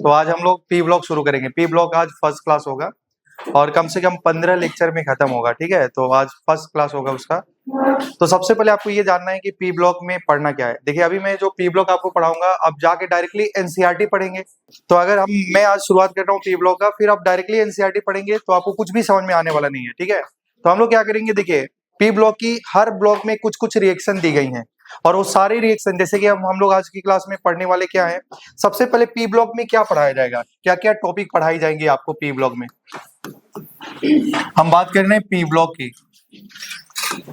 तो आज हम लोग पी ब्लॉक शुरू करेंगे। पी ब्लॉक आज फर्स्ट क्लास होगा और कम से कम 15 लेक्चर में खत्म होगा, ठीक है। तो आज फर्स्ट क्लास होगा उसका। तो सबसे पहले आपको ये जानना है कि पी ब्लॉक में पढ़ना क्या है। देखिए अभी मैं जो पी ब्लॉक आपको पढ़ाऊंगा आप जाके डायरेक्टली एनसीईआरटी पढ़ेंगे। तो अगर मैं आज शुरुआत कर रहा हूँ पी ब्लॉक का, फिर आप डायरेक्टली एनसीईआरटी पढ़ेंगे तो आपको कुछ भी समझ में आने वाला नहीं है, ठीक है। तो हम लोग क्या करेंगे, देखिए पी ब्लॉक की हर ब्लॉक में कुछ कुछ रिएक्शन दी गई हैं और वो सारे रिएक्शन जैसे कि हम लोग आज की क्लास में पढ़ने वाले क्या है। सबसे पहले पी ब्लॉक में क्या पढ़ाया जाएगा, क्या क्या टॉपिक पढ़ाई जाएंगे आपको पी ब्लॉक में। हम बात कर रहे हैं पी ब्लॉक की।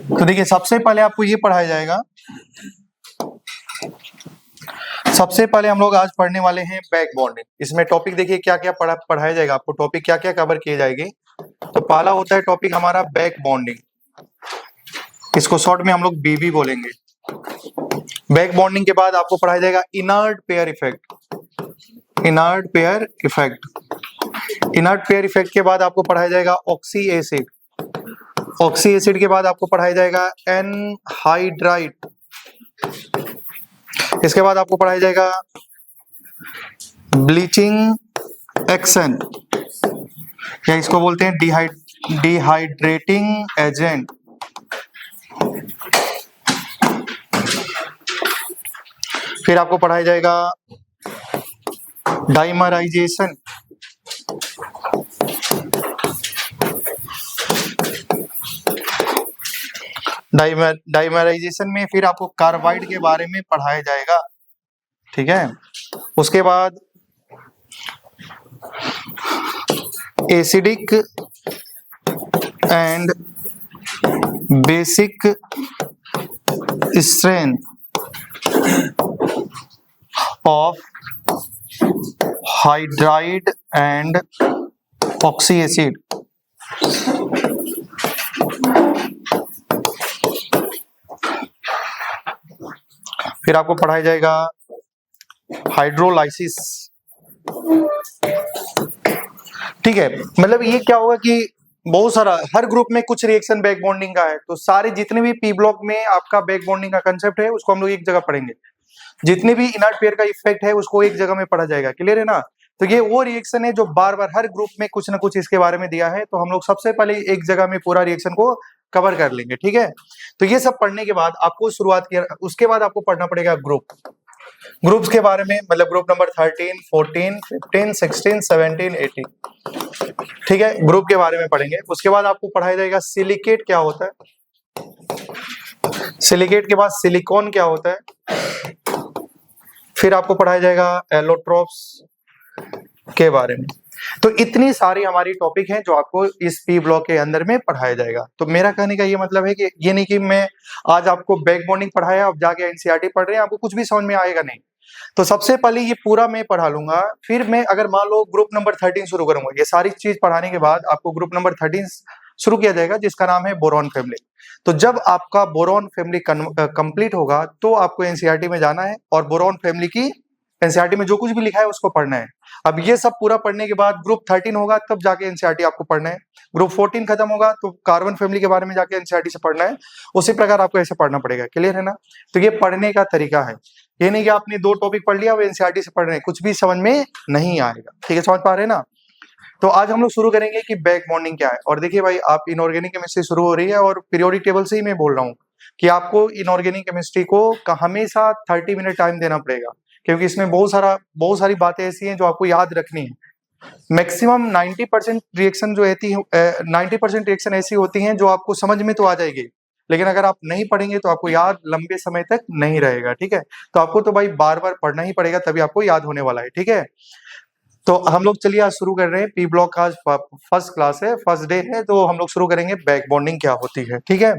तो देखिए सबसे पहले आपको ये पढ़ाया जाएगा, सबसे पहले हम लोग आज पढ़ने वाले हैं बैक बॉन्डिंग। इसमें टॉपिक देखिए क्या क्या पढ़ाया जाएगा आपको, टॉपिक क्या क्या कवर किए जाएंगे। तो पहला होता है टॉपिक हमारा बैक बॉन्डिंग, इसको शॉर्ट में हम लोग बीबी बोलेंगे। बैक बॉन्डिंग के बाद आपको पढ़ाया जाएगा inert pair effect. Inert pair effect, inert pair effect के बाद आपको पढ़ाया जाएगा ऑक्सी एसिड। ऑक्सी एसिड के बाद आपको पढ़ाया जाएगा एनहाइड्राइड। इसके बाद आपको पढ़ाया जाएगा ब्लीचिंग एक्शन, या इसको बोलते हैं डिहाइड्रेटिंग एजेंट। फिर आपको पढ़ाया जाएगा डाइमराइजेशन। डाइमराइजेशन में फिर आपको कार्बाइड के बारे में पढ़ाया जाएगा, ठीक है। उसके बाद acidic and basic strength of hydride and oxy acid. फिर आपको पढ़ाया जाएगा हाइड्रोलाइसिस, ठीक है। मतलब ये क्या होगा कि बहुत सारा हर ग्रुप में कुछ रिएक्शन बैक बॉन्डिंग का है, तो सारे जितने भी पी ब्लॉक में आपका बैक बॉन्डिंग का कंसेप्ट है उसको हम लोग एक जगह पढ़ेंगे। जितने भी इनर्ट पेयर का इफेक्ट है उसको एक जगह में पढ़ा जाएगा, क्लियर है ना। तो ये वो रिएक्शन है जो बार बार हर ग्रुप में कुछ ना कुछ इसके बारे में दिया है, तो हम लोग सबसे पहले एक जगह में पूरा रिएक्शन को कवर कर लेंगे, ठीक है। तो ये सब पढ़ने के बाद आपको शुरुआत किया, उसके बाद आपको पढ़ना पड़ेगा ग्रुप्स के बारे में, मतलब ग्रुप नंबर 13, 14, 15, 16, 17, 18, ठीक है। ग्रुप के बारे में पढ़ेंगे। उसके बाद आपको पढ़ाया जाएगा सिलिकेट क्या होता है, सिलिकेट के बाद सिलिकॉन क्या होता है। फिर आपको पढ़ाया जाएगा एलोट्रोप्स के बारे में। तो इतनी सारी हमारी टॉपिक हैं जो आपको इस पी ब्लॉक के अंदर में पढ़ाया जाएगा। तो मेरा कहने का ये मतलब है कि ये नहीं कि मैं आज आपको बैक बॉन्डिंग पढ़ाया आप जाके एनसीईआरटी पढ़ रहे हैं आपको कुछ भी समझ में आएगा नहीं। तो सबसे पहले ये पूरा मैं पढ़ा लूंगा, फिर मैं अगर मान लो ग्रुप नंबर 13 शुरू करूंगा, ये सारी चीज पढ़ाने के बाद आपको ग्रुप नंबर 13 शुरू किया जाएगा जिसका नाम है बोरॉन फैमिली। तो जब आपका बोरॉन फैमिली कंप्लीट होगा तो आपको एनसीईआरटी में जाना है और बोरॉन फैमिली की एनसीईआरटी में जो कुछ भी लिखा है उसको पढ़ना है। अब ये सब पूरा पढ़ने के बाद ग्रुप 13 होगा तब जाके एनसीईआरटी आपको पढ़ना है। ग्रुप 14 खत्म होगा तो कार्बन फैमिली के बारे में जाके एनसीईआरटी से पढ़ना है। उसी प्रकार आपको ऐसे पढ़ना पड़ेगा, क्लियर है ना। तो ये पढ़ने का तरीका है, ये नहीं कि आपने 2 टॉपिक पढ़ लिया वो एनसीईआरटी से पढ़ रहे हैं, कुछ भी समझ में नहीं आएगा, ठीक है। समझ पा रहे हैं ना। तो आज हम लोग शुरू करेंगे कि बैक बॉन्डिंग क्या है। और देखिए भाई आप इनऑर्गेनिक केमिस्ट्री शुरू हो रही है और पीरियोडिक टेबल से ही मैं बोल रहा हूँ कि आपको इनऑर्गेनिक केमिस्ट्री को हमेशा 30 मिनट टाइम देना पड़ेगा, क्योंकि इसमें बहुत सारी बातें ऐसी हैं जो आपको याद रखनी है। मैक्सिमम 90% रिएक्शन जो रहती है 90% रिएक्शन ऐसी होती हैं जो आपको समझ में तो आ जाएगी, लेकिन अगर आप नहीं पढ़ेंगे तो आपको याद लंबे समय तक नहीं रहेगा, ठीक है। तो आपको तो भाई बार बार पढ़ना ही पड़ेगा तभी आपको याद होने वाला है, ठीक है। तो हम लोग चलिए आज शुरू कर रहे हैं। पी ब्लॉक का आज फर्स्ट क्लास है, फर्स्ट डे है, तो हम लोग शुरू करेंगे बैक बॉन्डिंग क्या होती है, ठीक है।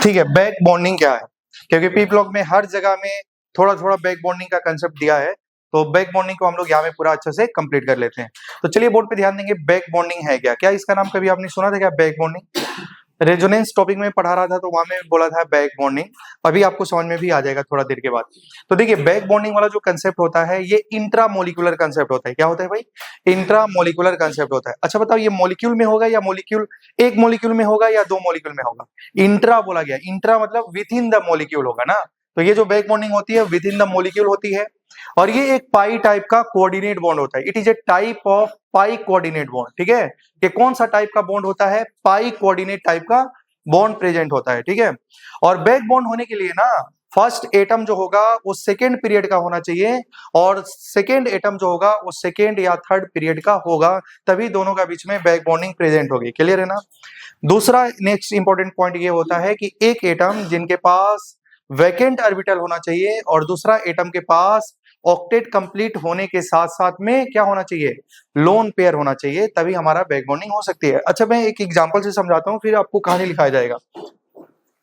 ठीक है, बैक बॉन्डिंग क्या है, क्योंकि पी ब्लॉक में हर जगह में थोड़ा थोड़ा बैक बॉन्डिंग का कंसेप्ट दिया है, तो बैक बॉन्डिंग को हम लोग यहाँ में पूरा अच्छे से कंप्लीट कर लेते हैं। तो चलिए बोर्ड पे ध्यान देंगे, बैक बॉन्डिंग है क्या, क्या इसका नाम कभी आपने सुना था क्या बैक बॉन्डिंग। रेजोनेंस टॉपिक में पढ़ा रहा था तो वहां में बोला था बैक बॉन्डिंग, अभी आपको समझ में भी आ जाएगा थोड़ा देर के बाद। तो देखिए बैक बॉन्डिंग वाला जो कंसेप्ट होता है ये इंट्रा मोलिकुलर कंसेप्ट होता है। क्या होता है भाई? इंट्रा मोलिकुलर कंसेप्ट होता है। अच्छा बताओ ये मॉलिक्यूल में होगा या मॉलिक्यूल एक मॉलिक्यूल में होगा या दो मॉलिक्यूल में होगा? इंट्रा बोला गया, इंट्रा मतलब विद इन द मॉलिक्यूल होगा ना। तो ये जो बैक बॉन्डिंग होती है विद इन द मॉलिक्यूल होती है, और ये एक पाई टाइप का कोऑर्डिनेट बॉन्ड होता है। It is a type of pi coordinate bond. ठीक है, ये कौन सा टाइप का बॉन्ड होता है? पाई कोऑर्डिनेट टाइप का बॉन्ड प्रेजेंट होता है। ठीक है, और बैक बॉन्ड होने के लिए ना फर्स्ट एटम जो होगा वो सेकेंड पीरियड का होना चाहिए, और सेकेंड एटम जो होगा वो सेकेंड या थर्ड पीरियड का होगा, तभी दोनों का बीच में बैक बॉन्डिंग प्रेजेंट होगी। क्लियर है ना? दूसरा नेक्स्ट इंपॉर्टेंट पॉइंट ये होता है कि एक एटम जिनके पास वैकेंट ऑर्बिटल होना चाहिए और दूसरा एटम के पास ऑक्टेट कंप्लीट होने के साथ साथ में क्या होना चाहिए? लोन पेयर होना चाहिए, तभी हमारा बैक बॉन्डिंग हो सकती है। अच्छा मैं एक एग्जांपल से समझाता हूँ फिर आपको कहानी लिखाया जाएगा।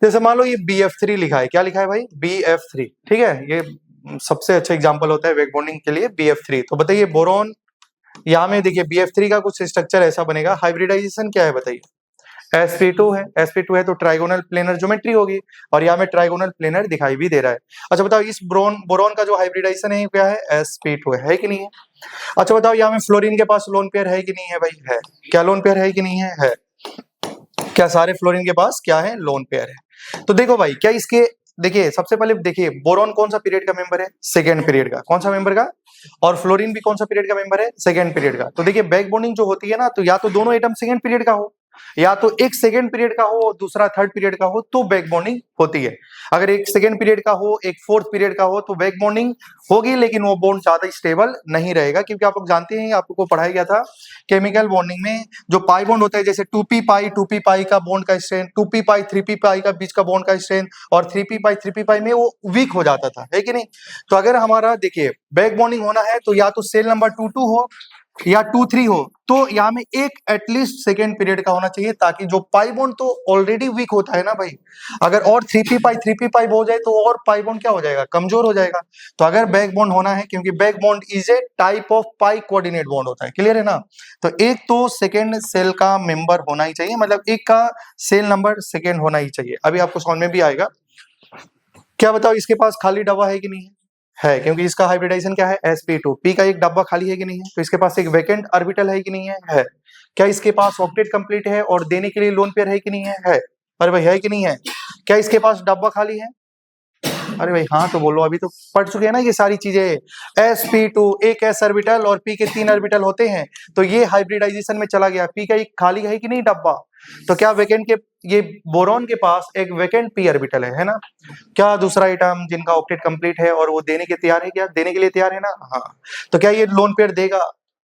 जैसे मान लो ये BF3 लिखा है। क्या लिखा है भाई? BF3। ठीक है, ये सबसे अच्छा एग्जांपल होता है बैक बॉन्डिंग के लिए BF3। तो बताइए बोरॉन, यहाँ में देखिए BF3 का कुछ स्ट्रक्चर ऐसा बनेगा। हाइब्रिडाइजेशन क्या है बताइए? sp2 है, sp2 है तो ट्राइगोनल प्लेनर ज्योमेट्री होगी, और यहाँ में ट्राइगोनल प्लेनर दिखाई भी दे रहा है। अच्छा बताओ इस बोरॉन का जो हाइब्रिडाइजेशन है क्या है? sp2 है कि नहीं है? अच्छा बताओ यहाँ में फ्लोरीन के पास लोन पेयर है कि नहीं है भाई? है। क्या लोन पेयर है कि नहीं है? है। क्या सारे फ्लोरीन के पास क्या है? लोन पेयर है। तो देखो भाई क्या इसके, देखिए सबसे पहले देखिए बोरॉन कौन सा पीरियड का मेंबर है? सेकेंड पीरियड का। कौन सा मेंबर का? और फ्लोरीन भी कौन सा पीरियड का मेंबर है? सेकेंड पीरियड का। तो देखिए बैक बॉन्डिंग जो होती है ना, तो या तो दोनों एटम सेकेंड पीरियड का हो, या तो एक सेकेंड पीरियड का हो और दूसरा थर्ड पीरियड का हो, तो बैक बॉन्डिंग होती है। अगर एक सेकेंड पीरियड का हो एक फोर्थ पीरियड का हो तो बैक बॉन्डिंग होगी, लेकिन वो बॉन्ड ज्यादा स्टेबल नहीं रहेगा, क्योंकि आप लोग जानते हैं आपको पढ़ाया गया था केमिकल बॉन्डिंग में जो पाई बॉन्ड होता है, जैसे 2p पाई का बॉन्ड का स्ट्रेंथ, 2p पाई 3p पाई का बीच का बॉन्ड का स्ट्रेंथ, और 3p पाई में वो वीक हो जाता था, है कि नहीं? तो अगर हमारा देखिए बैक बॉन्डिंग होना है तो या तो सेल नंबर 22 हो या 23 हो, तो यहाँ में एक एटलीस्ट सेकेंड पीरियड का होना चाहिए, ताकि जो पाई बॉन्ड तो ऑलरेडी वीक होता है ना भाई, अगर और 3p पाई हो जाए तो और पाई बॉन्ड क्या हो जाएगा? कमजोर हो जाएगा। तो अगर बैक बॉन्ड होना है, क्योंकि back bond is a type of pi coordinate bond होता है। क्लियर है ना? तो एक तो सेकेंड सेल का मेंबर होना ही चाहिए, मतलब एक का सेल नंबर सेकेंड होना ही चाहिए। अभी आपको समझ में भी आएगा। क्या बताओ इसके पास खाली डब्बा है कि नहीं है? है, क्योंकि इसका हाइब्रिडाइजेशन क्या है? sp2। p का एक डब्बा खाली है कि नहीं है? तो इसके पास एक वैकेंट ऑर्बिटल है कि नहीं है? है। क्या इसके पास ऑक्टेट कंप्लीट है और देने के लिए लोन पेयर है कि नहीं है? है। अरे भाई है कि नहीं है? क्या इसके पास डब्बा खाली है? अरे भाई हाँ तो बोलो, अभी तो पढ़ चुके हैं ना ये सारी चीजें। sp2 एक s ऑर्बिटल और p के 3 ऑर्बिटल होते हैं, तो ये हाइब्रिडाइजेशन में चला गया। p का एक खाली है कि नहीं डब्बा? तो क्या वैकेंट के, ये बोरॉन के पास एक वैकेंट p ऑर्बिटल है ना? क्या दूसरा एटम जिनका ऑक्टेट कंप्लीट है और वो देने के तैयार है? क्या देने के लिए तैयार है ना? हाँ। तो क्या ये लोन पेयर देगा?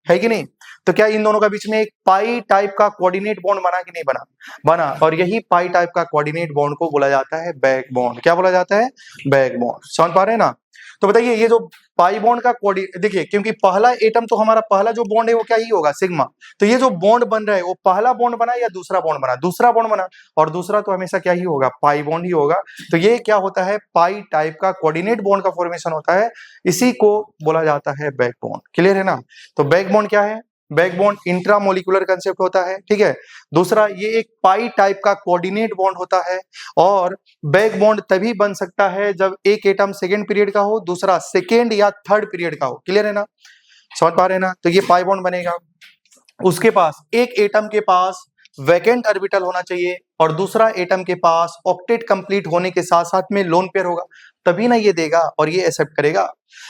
है कि नहीं? तो क्या इन दोनों का बीच में एक पाई टाइप का कोऑर्डिनेट बॉन्ड बना कि नहीं बना? बना। और यही पाई टाइप का कोऑर्डिनेट बॉन्ड को बोला जाता है बैक बॉन्ड। क्या बोला जाता है? Back bond. समझ पा रहे हैं ना? तो बताइए ये जो पाई बॉन्ड का देखिए, क्योंकि पहला एटम तो हमारा पहला जो बॉन्ड है वो क्या ही होगा? सिग्मा। तो ये जो बॉन्ड बन रहा है वो पहला बॉन्ड बना या दूसरा बॉन्ड बना? दूसरा बॉन्ड बना। और दूसरा तो हमेशा क्या ही होगा? पाई बॉन्ड ही होगा। तो ये क्या होता है? पाई टाइप का कोऑर्डिनेट बॉन्ड का फॉर्मेशन होता है, इसी को बोला जाता है बैक बॉन्ड। क्लियर है ना? तो बैक बॉन्ड क्या है? बैक बॉन्ड इंट्रामोलिकुलर कंसेप्ट होता है। ठीक है। दूसरा ये एक पाई टाइप का कोऑर्डिनेट बॉन्ड होता है, और बैक बॉन्ड तभी बन सकता है जब एक एटम सेकेंड पीरियड का हो, दूसरा सेकेंड या थर्ड पीरियड का हो। क्लियर है ना? समझ पा रहे हैं ना? तो ये पाई बॉन्ड बनेगा। उसके पास एक एटम के पास वैकेंट ऑर्बिटल होना चाहिए और दूसरा एटम के पास ऑक्टेट कंप्लीट होने के साथ साथ में लोन पेयर होगा, तभी ना ये देगा और ये एक्सेप्ट करेगा।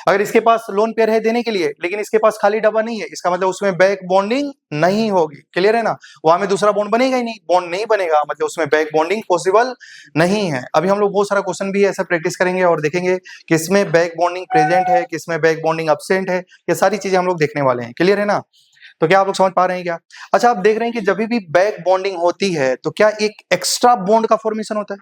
अगर इसके पास लोन पेयर है देने के लिए, लेकिन इसके पास खाली डब्बा नहीं है, इसका मतलब उसमें बैक बॉन्डिंग नहीं होगी। क्लियर है ना? वहां में दूसरा बॉन्ड बनेगा ही नहीं, बॉन्ड नहीं बनेगा, मतलब उसमें बैक बॉन्डिंग पॉसिबल नहीं है। अभी हम लोग बहुत सारा क्वेश्चन भी ऐसा प्रैक्टिस करेंगे और देखेंगे किसमें बैक बॉन्डिंग प्रेजेंट है, किसमें बैक बॉन्डिंग अब्सेंट है, ये सारी चीजें हम लोग देखने वाले हैं। क्लियर है ना? तो क्या आप लोग समझ पा रहे हैं क्या? अच्छा आप देख रहे हैं कि जब भी बैक बॉन्डिंग होती है तो क्या एक एक्स्ट्रा बॉन्ड का फॉर्मेशन होता है?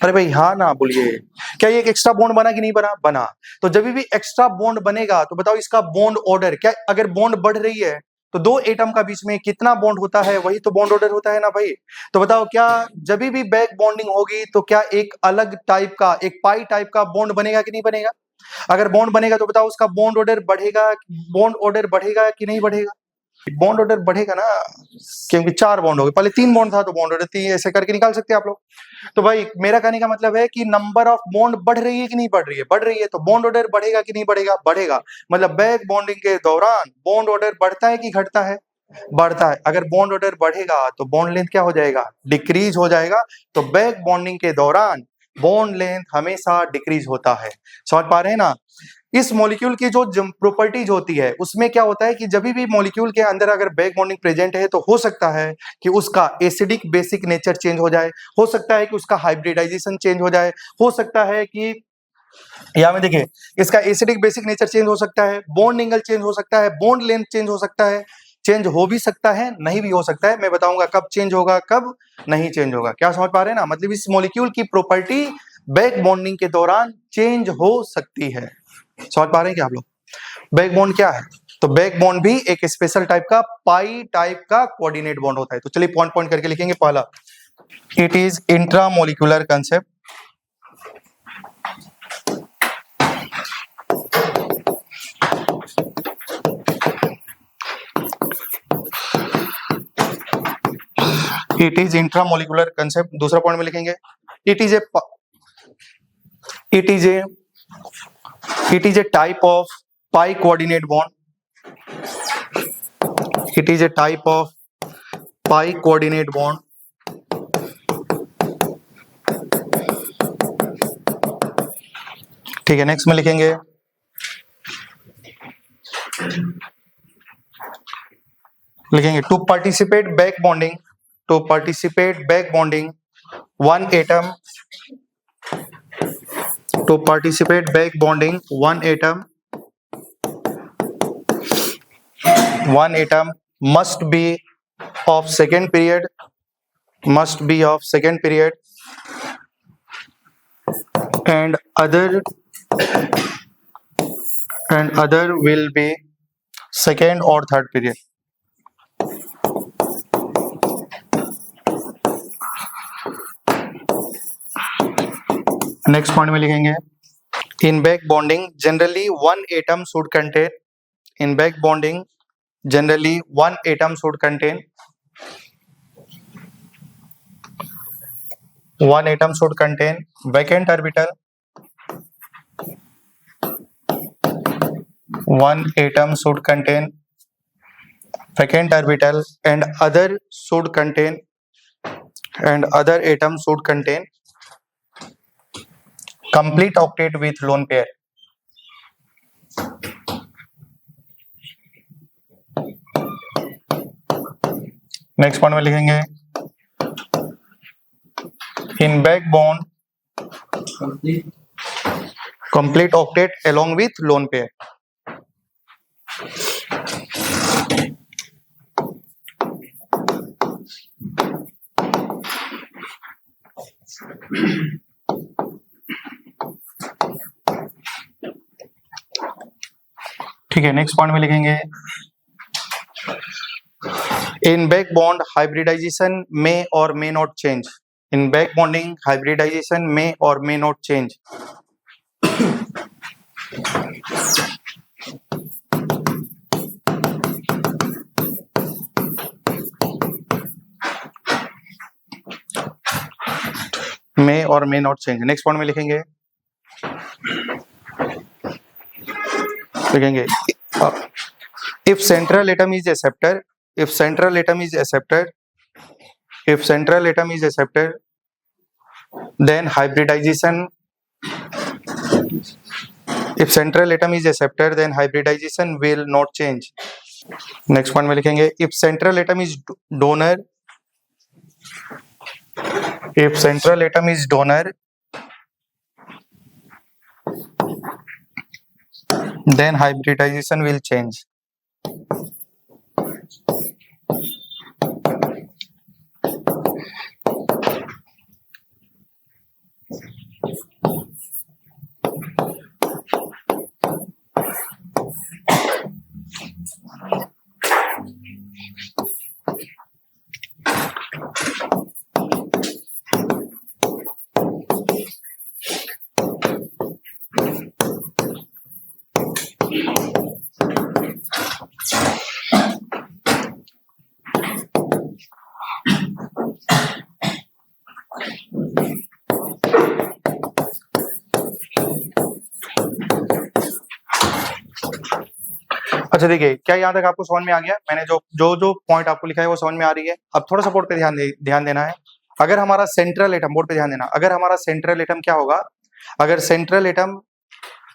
अरे भाई हाँ ना बोलिए, क्या ये एक एक्स्ट्रा बॉन्ड बना कि नहीं बना? बना। तो जब भी एक्स्ट्रा बॉन्ड बनेगा तो बताओ इसका बॉन्ड ऑर्डर क्या, अगर बॉन्ड बढ़ रही है तो दो एटम का बीच में कितना बॉन्ड होता है? वही तो बॉन्ड ऑर्डर होता है ना भाई। तो बताओ क्या जब भी बैक बॉन्डिंग होगी तो क्या एक अलग टाइप का, एक पाई टाइप का बॉन्ड बनेगा कि नहीं बनेगा? अगर बॉन्ड बनेगा तो बताओ उसका बॉन्ड ऑर्डर बढ़ेगा, बॉन्ड ऑर्डर बढ़ेगा कि नहीं बढ़ेगा? बॉन्ड ऑर्डर बढ़ेगा ना, क्योंकि 4 बॉन्ड हो गए, पहले 3 बॉन्ड था तो बॉन्ड ऑर्डर 3, ऐसे करके निकाल सकते हैं आप लोग। तो भाई मेरा कहने का मतलब है कि नंबर ऑफ बॉन्ड बढ़ रही है कि नहीं बढ़ रही है? बढ़ रही है, तो बॉन्ड ऑर्डर बढ़ेगा कि नहीं बढ़ेगा? बढ़ेगा। मतलब बैक बॉन्डिंग के दौरान बॉन्ड ऑर्डर बढ़ता है कि घटता है? बढ़ता है। अगर बॉन्ड ऑर्डर बढ़ेगा तो बॉन्ड लेंथ क्या हो जाएगा? डिक्रीज हो जाएगा। तो बैक बॉन्डिंग के दौरान बॉन्ड लेंथ हमेशा डिक्रीज होता है। समझ पा रहे हैं ना? इस मॉलिक्यूल की जो प्रॉपर्टीज होती है उसमें क्या होता है कि जब भी मॉलिक्यूल के अंदर अगर बैक बॉन्डिंग प्रेजेंट है तो हो सकता है कि उसका एसिडिक बेसिक नेचर चेंज हो जाए, हो सकता है कि उसका हाइब्रिडाइजेशन चेंज हो जाए, हो सकता है कि यहाँ में देखिए इसका एसिडिक बेसिक नेचर चेंज हो सकता है, बॉन्ड एंगल चेंज हो सकता है, बॉन्ड लेंथ चेंज हो सकता है, चेंज हो भी सकता है, नहीं भी हो सकता है। मैं बताऊंगा कब चेंज होगा कब नहीं चेंज होगा। क्या समझ पा रहे हैं ना? मतलब इस मॉलिक्यूल की प्रॉपर्टी बैक बॉन्डिंग के दौरान चेंज हो सकती है। समझ पा रहे हैं क्या आप लोग? बैक बॉन्ड क्या है? तो बैक बॉन्ड भी एक स्पेशल टाइप का पाई टाइप का कोऑर्डिनेट बॉन्ड होता है। तो चलिए पॉइंट पॉइंट करके लिखेंगे। पहला, it is intramolecular concept. It is intramolecular concept. दूसरा पॉइंट में लिखेंगे it is a type of pi coordinate bond. It is a type of pi coordinate bond. ठीक है, नेक्स्ट में लिखेंगे to participate back bonding, to participate back bonding one atom, to participate back bonding one atom must be of second period, must be of second period, and other will be second or third period. Next point में लिखेंगे in back bonding generally one atom should contain, in back bonding generally one atom should contain, one atom should contain vacant orbital, one atom should contain vacant orbital, and other atom should contain complete octet with lone pair. Next point में लिखेंगे in back bond complete octet along with lone pair. ठीक है, next point में लिखेंगे in back bond hybridization may or may not change, in back bonding hybridization may or may not change. may or may not change. next point में लिखेंगे if central atom is acceptor, if central atom is accepted, if central atom is accepted, then hybridization, if central atom is accepted then hybridization will not change. next one में लिखेंगे if central atom is donor, if central atom is donor then hybridization will change. अच्छा देखिए, क्या यहाँ तक आपको समझ में आ गया? मैंने जो पॉइंट आपको लिखा है वो समझ में आ रही है। अब थोड़ा सा बोर्ड पे ध्यान देना है। अगर हमारा सेंट्रल एटम, बोर्ड पे ध्यान देना, अगर हमारा सेंट्रल एटम क्या होगा, अगर सेंट्रल एटम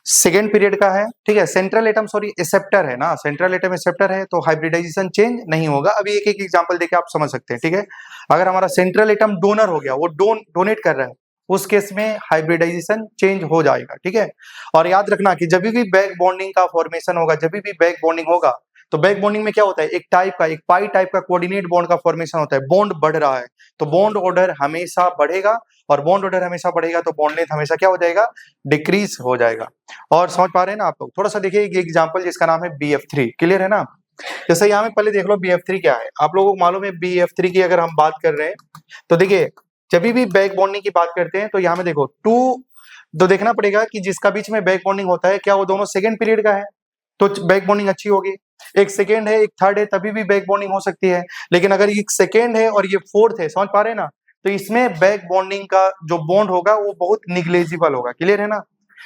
सेकेंड पीरियड का है, ठीक है, सेंट्रल एटम सॉरी एक्सेप्टर है ना, सेंट्रल एटम एक्सेप्टर है, तो हाइब्रिडाइजेशन चेंज नहीं होगा। अभी एक एक एग्जांपल देके आप समझ सकते हैं, ठीक है। अगर हमारा सेंट्रल एटम डोनर हो गया, वो डोनेट कर रहा है, उस केस में हाइब्रिडाइजेशन चेंज हो जाएगा, ठीक है। और याद रखना कि जब भी बैक बॉन्डिंग का फॉर्मेशन होगा, जब भी बैक बॉन्डिंग होगा, तो बैक बॉन्डिंग में क्या होता है, एक पाई टाइप का कोऑर्डिनेट बॉन्ड का फॉर्मेशन होता है। बॉन्ड बढ़ रहा है तो बॉन्ड ऑर्डर हमेशा बढ़ेगा, और बॉन्ड ऑर्डर हमेशा बढ़ेगा तो बॉन्ड लेंथ हमेशा क्या हो जाएगा, डिक्रीज हो जाएगा। और समझ पा रहे हैं ना आप लोग? थोड़ा सा देखिए एक एग्जांपल जिसका नाम है BF3, क्लियर है ना। जैसे यहाँ में पहले देख लो BF3 क्या है, आप लोगों को मालूम है BF3 की अगर हम बात कर रहे हैं तो देखिए, जब भी बैक बॉन्डिंग की बात करते हैं तो यहाँ में देखो तो देखना पड़ेगा कि जिसका बीच में बैक बॉन्डिंग होता है क्या वो दोनों सेकेंड पीरियड का है, तो बैक बॉन्डिंग अच्छी होगी। एक सेकेंड है, एक थर्ड है, तभी भी बैक बॉन्डिंग हो सकती है। लेकिन अगर एक सेकेंड है और ये फोर्थ है, समझ पा रहे हैं ना, तो इसमें बैक बॉन्डिंग का जो बॉन्ड होगा वो बहुत निग्लेजिबल होगा, क्लियर है ना।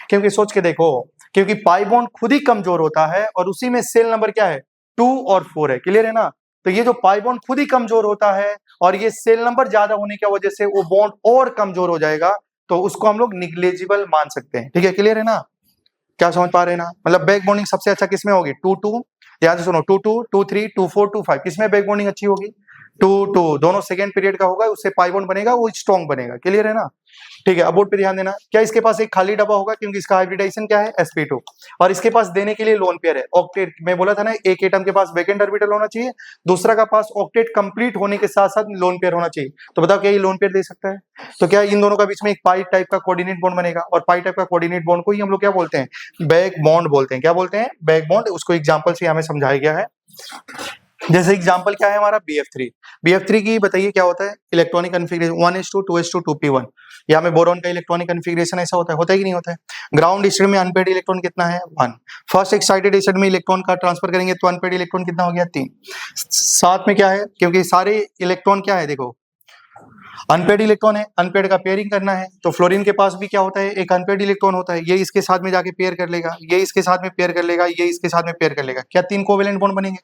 क्योंकि सोच के देखो, क्योंकि पाई बॉन्ड खुद ही कमजोर होता है और उसी में सेल नंबर क्या है, 2 और 4 है, क्लियर है ना। तो ये जो पाई बॉन्ड खुद ही कमजोर होता है और ये सेल नंबर ज्यादा होने की वजह से वो बॉन्ड और कमजोर हो जाएगा, तो उसको हम लोग निग्लेजिबल मान सकते हैं, ठीक है, क्लियर है ना। क्या समझ पा रहे हैं ना? मतलब बैक बॉन्डिंग सबसे अच्छा किसमें होगी, 2-2, याद सुनो, 2-2, 2-3, 2-4, 2-5, किसमें बैक बॉन्डिंग अच्छी होगी, 2-2, दोनों सेकेंड पीरियड का होगा, उससे पाई बॉन्ड बनेगा, वो स्ट्रॉन्ग बनेगा, क्लियर है ना। ठीक है, अब बोर्ड पे ध्यान देना, क्या इसके पास एक खाली डब्बा होगा, क्योंकि इसका हाइब्रिडाइजेशन क्या है, sp2, और इसके पास देने के लिए लोन पेयर है ऑक्टेट। मैं बोला था ना, एक एटम के पास वैकेंट ऑर्बिटल होना चाहिए, दूसरा का पास ऑक्टेट कंप्लीट होने के साथ साथ लोन पेयर होना चाहिए। तो बताओ क्या ये लोन पेयर दे सकता है? तो क्या इन दोनों का बीच में एक पाई टाइप का कोऑर्डिनेट बॉन्ड बनेगा, और पाई टाइप का कोऑर्डिनेट बॉन्ड को ही हम लोग क्या बोलते हैं, बैक बॉन्ड बोलते हैं। क्या बोलते हैं, बैक बॉन्ड। उसको एग्जांपल से हमें समझाया गया है। जैसे एग्जांपल क्या है हमारा, BF3 की बताइए क्या होता है, electronic configuration 1s2 2s2 2p1। यहाँ में बोरॉन का इलेक्ट्रॉनिक कन्फिगरेशन ऐसा होता है कि नहीं होता है। ग्राउंड स्टेट में अनपेड इलेक्ट्रॉन कितना है, 1। फर्स्ट एक्साइटेड स्टेट में इलेक्ट्रॉन का ट्रांसफर करेंगे तो अनपेड इलेक्ट्रॉन कितना हो गया, 3। साथ में क्या है, क्योंकि सारे इलेक्ट्रॉन क्या है, देखो अनपेड इलेक्ट्रॉन है, अनपेड का पेयरिंग करना है, तो फ्लोरीन के पास भी क्या होता है, एक अनपेड इलेक्ट्रॉन होता है, ये इसके साथ में जाके पेयर कर लेगा, ये इसके साथ में पेयर कर लेगा, ये इसके साथ में पेयर कर लेगा। क्या 3 कोवेलेंट बॉन्ड बनेंगे?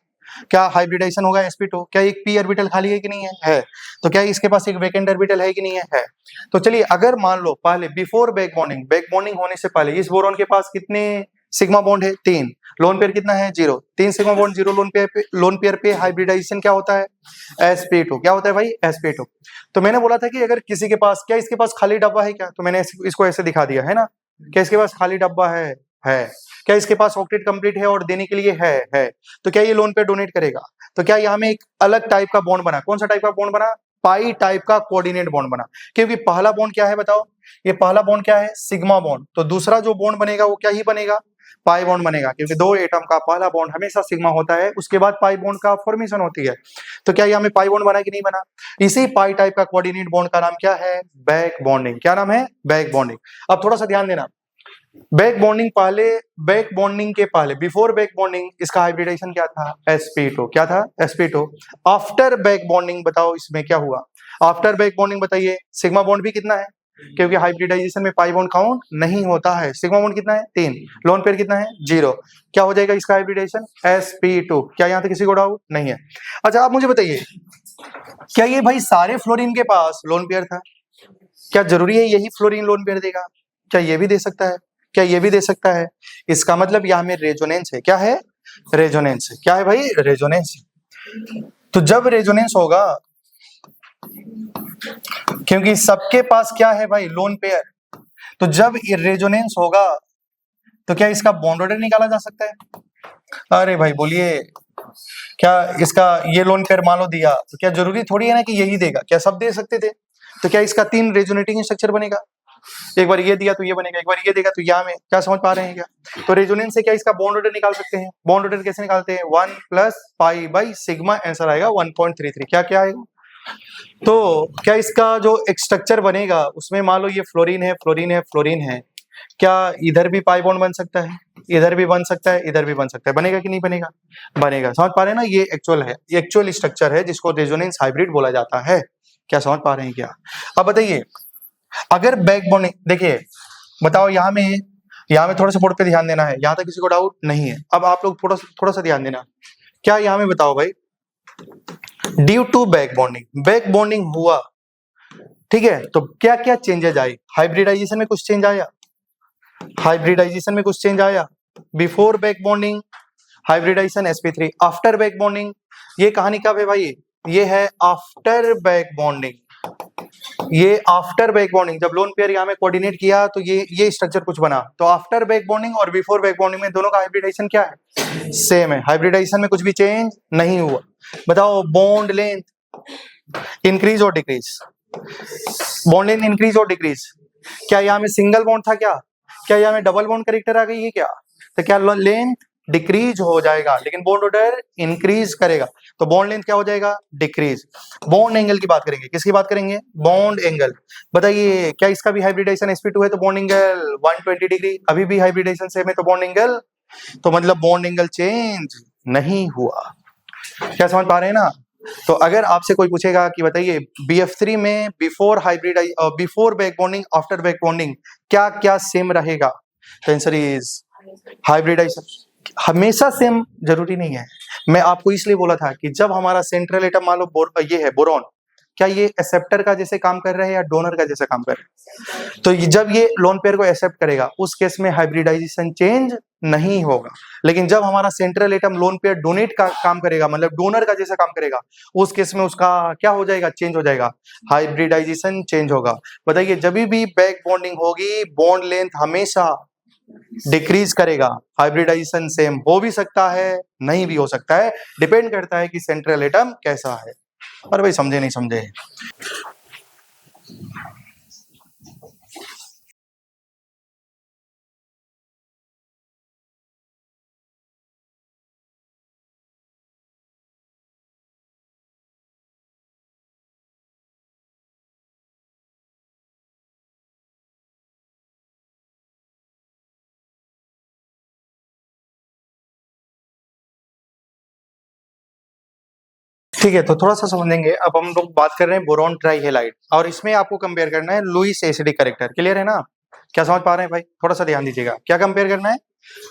क्या हाइब्रिडाइजेशन होगा sp2? क्या एक p ऑर्बिटल खाली है कि नहीं है? तो क्या इसके पास एक वैकेंट ऑर्बिटल है कि नहीं है? तो चलिए, अगर मान लो पहले बिफोर बैक बॉन्डिंग होने से पहले इस बोरॉन के पास कितने सिग्मा बॉन्ड है, 3। लोन पेयर कितना है, 0। 3 सिग्मा बॉन्ड 0 लोन पेयर पे हाइब्रिडाइजेशन क्या होता है, sp2। क्या होता है भाई, sp2। तो मैंने बोला था कि अगर किसी के पास, क्या इसके पास खाली डब्बा है क्या, तो मैंने इसको ऐसे दिखा दिया है ना, क्या इसके पास खाली डब्बा है। क्या इसके पास ऑक्टेट कंप्लीट है और देने के लिए है। तो क्या ये लोन पे डोनेट करेगा? तो क्या यहाँ में एक अलग टाइप का बॉन्ड बना, कौन सा टाइप का बॉन्ड बना, पाई टाइप का कोऑर्डिनेट बॉन्ड बना। क्योंकि पहला बॉन्ड क्या है बताओ, ये पहला बॉन्ड क्या है, सिग्मा बॉन्ड, तो दूसरा जो बॉन्ड बनेगा वो क्या ही बनेगा, पाई बॉन्ड बनेगा, क्योंकि 2 एटम का पहला बॉन्ड हमेशा सिग्मा होता है, उसके बाद पाई बॉन्ड का फॉर्मेशन होती है। तो क्या यहाँ में पाई बॉन्ड बना कि नहीं बना? इसी पाई टाइप का कोऑर्डिनेट बॉन्ड का नाम क्या है, बैक बॉन्डिंग। क्या नाम है, बैक बॉन्डिंग। अब थोड़ा सा ध्यान देना, बैक बॉन्डिंग के पहले बिफोर बैक बॉन्डिंग इसका हाइब्रिडाइजेशन क्या था, sp2। क्या था, sp2। आफ्टर बैक बॉन्डिंग बताओ इसमें क्या हुआ, आफ्टर बैक बॉन्डिंग बताइए, सिग्मा बॉन्ड भी कितना है, क्योंकि हाइब्रिडाइजेशन में पाई बॉन्ड काउंट नहीं होता है, सिग्मा बॉन्ड कितना है, 3। लोन पेयर कितना है, 0। क्या हो जाएगा इसका हाइब्रिडाइजेशन, sp2। क्या यहाँ तक किसी को डाउट नहीं है? अच्छा आप मुझे बताइए, क्या ये भाई सारे फ्लोरीन के पास लोन पेयर था? क्या जरूरी है यही फ्लोरीन लोन पेयर देगा? क्या ये भी दे सकता है? क्या ये भी दे सकता है? इसका मतलब यहाँ में रेजोनेंस है। क्या है, रेजोनेंस है। क्या है भाई, रेजोनेंस। तो जब रेजोनेंस होगा, क्योंकि सबके पास क्या है भाई, लोन पेयर, तो जब ये रेजोनेंस होगा तो क्या इसका बॉन्ड ऑर्डर निकाला जा सकता है? अरे भाई बोलिए, क्या इसका ये लोन पेयर मान लो दिया, तो क्या जरूरी थोड़ी है ना कि यही देगा, क्या सब दे सकते थे? तो क्या इसका 3 रेजोनेटिंग स्ट्रक्चर बनेगा, एक बार ये दिया तो ये बनेगा, एक बार ये देगा तो यहाँ में, क्या समझ पा रहे हैं क्या? तो रेजोनेंस से क्या इसका बॉन्ड ऑर्डर निकाल सकते हैं। बॉन्ड ऑर्डर कैसे निकालते हैं, 1 plus pi by sigma, answer आएगा 1.33। क्या क्या आएगा? तो क्या इसका जो एक स्ट्रक्चर बनेगा उसमें मान लो ये फ्लोरीन है, क्या इधर भी पाई बॉन्ड बन सकता है, इधर भी बन सकता है, इधर भी बन सकता है, बनेगा कि नहीं बनेगा? बनेगा। समझ पा रहे हैं ना, ये एक्चुअल स्ट्रक्चर है जिसको रेजोनेंस हाइब्रिड बोला जाता है। क्या समझ पा रहे हैं क्या? अब बताइए, अगर बैक बॉन्डिंग देखिए, बताओ यहाँ में यहाँ में थोड़ा सा बोर्ड पे ध्यान देना है, यहाँ तक किसी को डाउट नहीं है। अब आप लोग थोड़ा सा ध्यान देना, क्या यहाँ में बताओ भाई, ड्यू टू बैक बॉन्डिंग हुआ, ठीक है, तो क्या क्या चेंजेज आए, हाइब्रिडाइजेशन में कुछ चेंज आया, हाइब्रिडाइजेशन में कुछ चेंज आया, before back bonding hybridization sp3, after back bonding, ये कहानी कब है भाई, ये है आफ्टर बैक बॉन्डिंग, ये आफ्टर बैक बॉन्डिंग, जब लोन पेयर यहाँ में कोऑर्डिनेट किया तो ये स्ट्रक्चर कुछ बना। तो आफ्टर बैक बॉन्डिंग और बिफोर बैक बॉन्डिंग में दोनों का हाइब्रिडाइजेशन क्या है, सेम है, हाइब्रिडाइजेशन में कुछ भी चेंज नहीं हुआ। बताओ बॉन्ड लेंथ इंक्रीज और डिक्रीज, बॉन्ड लेंथ इंक्रीज और डिक्रीज, क्या यहाँ में सिंगल बॉन्ड था, क्या यहाँ में डबल बॉन्ड कैरेक्टर आ गई है क्या, तो क्या लेंथ डिक्रीज हो जाएगा, लेकिन बॉन्ड ऑर्डर इंक्रीज करेगा, तो बॉन्ड लेंथ क्या हो जाएगा, डिक्रीज। बॉन्ड एंगल की बात करेंगे, किसकी बात करेंगे, बॉन्ड एंगल। बताइए क्या इसका भी हाइब्रिडाइजेशन sp2 है तो बॉन्ड एंगल 120 डिग्री, अभी भी हाइब्रिडाइजेशन सेम है तो बॉन्ड एंगल, तो मतलब बॉन्ड एंगल चेंज नहीं हुआ। क्या समझ पा रहे हैं ना। तो अगर आपसे कोई पूछेगा कि बताइए BF3 में before back bonding after back bonding क्या क्या सेम रहेगा, तो आंसर इज हाइब्रिडाइजेशन। हमेशा सेम जरूरी नहीं है, मैं आपको इसलिए बोला था कि जब हमारा सेंट्रल एटम मान लो ये है बोरॉन, क्या ये एक्सेप्टर का जैसे काम कर रहे हैं या डोनर का जैसे काम कर रहे हैं, तो जब ये लोन पेयर को एक्सेप्ट करेगा उस केस में हाइब्रिडाइजेशन चेंज नहीं होगा, लेकिन जब हमारा central atom lone pair donate का काम करेगा, मतलब डोनर का जैसा काम करेगा, उस केस में उसका क्या हो जाएगा, चेंज हो जाएगा, हाइब्रिडाइजेशन चेंज होगा। बताइए जब भी बैक बॉन्डिंग होगी बॉन्ड लेंथ हमेशा डिक्रीज करेगा, हाइब्रिडाइजेशन सेम हो भी सकता है नहीं भी हो सकता है, डिपेंड करता है कि सेंट्रल एटम कैसा है। अरे भाई समझे नहीं समझे। ठीक है, तो थोड़ा सा समझेंगे। अब हम लोग बात कर रहे हैं बोरॉन ट्राइहेलाइड, और इसमें आपको कंपेयर करना है लुईस एसिडिक कैरेक्टर। क्लियर है ना, क्या समझ पा रहे हैं भाई, थोड़ा सा ध्यान दीजिएगा, क्या कंपेयर करना है,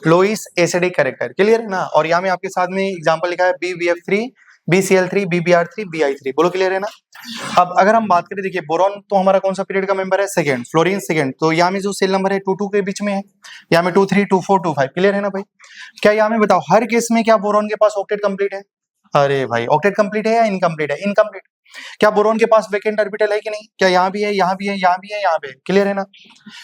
लुईस एसिडिक कैरेक्टर। क्लियर है ना, और यहाँ में आपके साथ में एग्जांपल लिखा है BBF3 BCl3 BBr3 BI3, बोलो क्लियर है ना। अब अगर हम बात करें, देखिए बोरॉन तो हमारा कौन सा पीरियड का मेंबर है, सेकंड, फ्लोरीन सेकंड, तो यहाँ में जो सेल नंबर है 2 के बीच में है, यहाँ में 2 3 2 4 2 5। क्लियर है ना भाई। क्या यहाँ में बताओ हर केस में क्या बोरॉन के पास ऑक्टेट कंप्लीट है, अरे भाई ऑक्टेट कंप्लीट है या इनकम्प्लीट है, इनकम्प्लीट। क्या बोरॉन के पास वेकेंट ऑर्बिटल है कि नहीं, क्या यहाँ भी है, यहाँ भी है, यहाँ भी है, यहाँ पे। क्लियर है ना।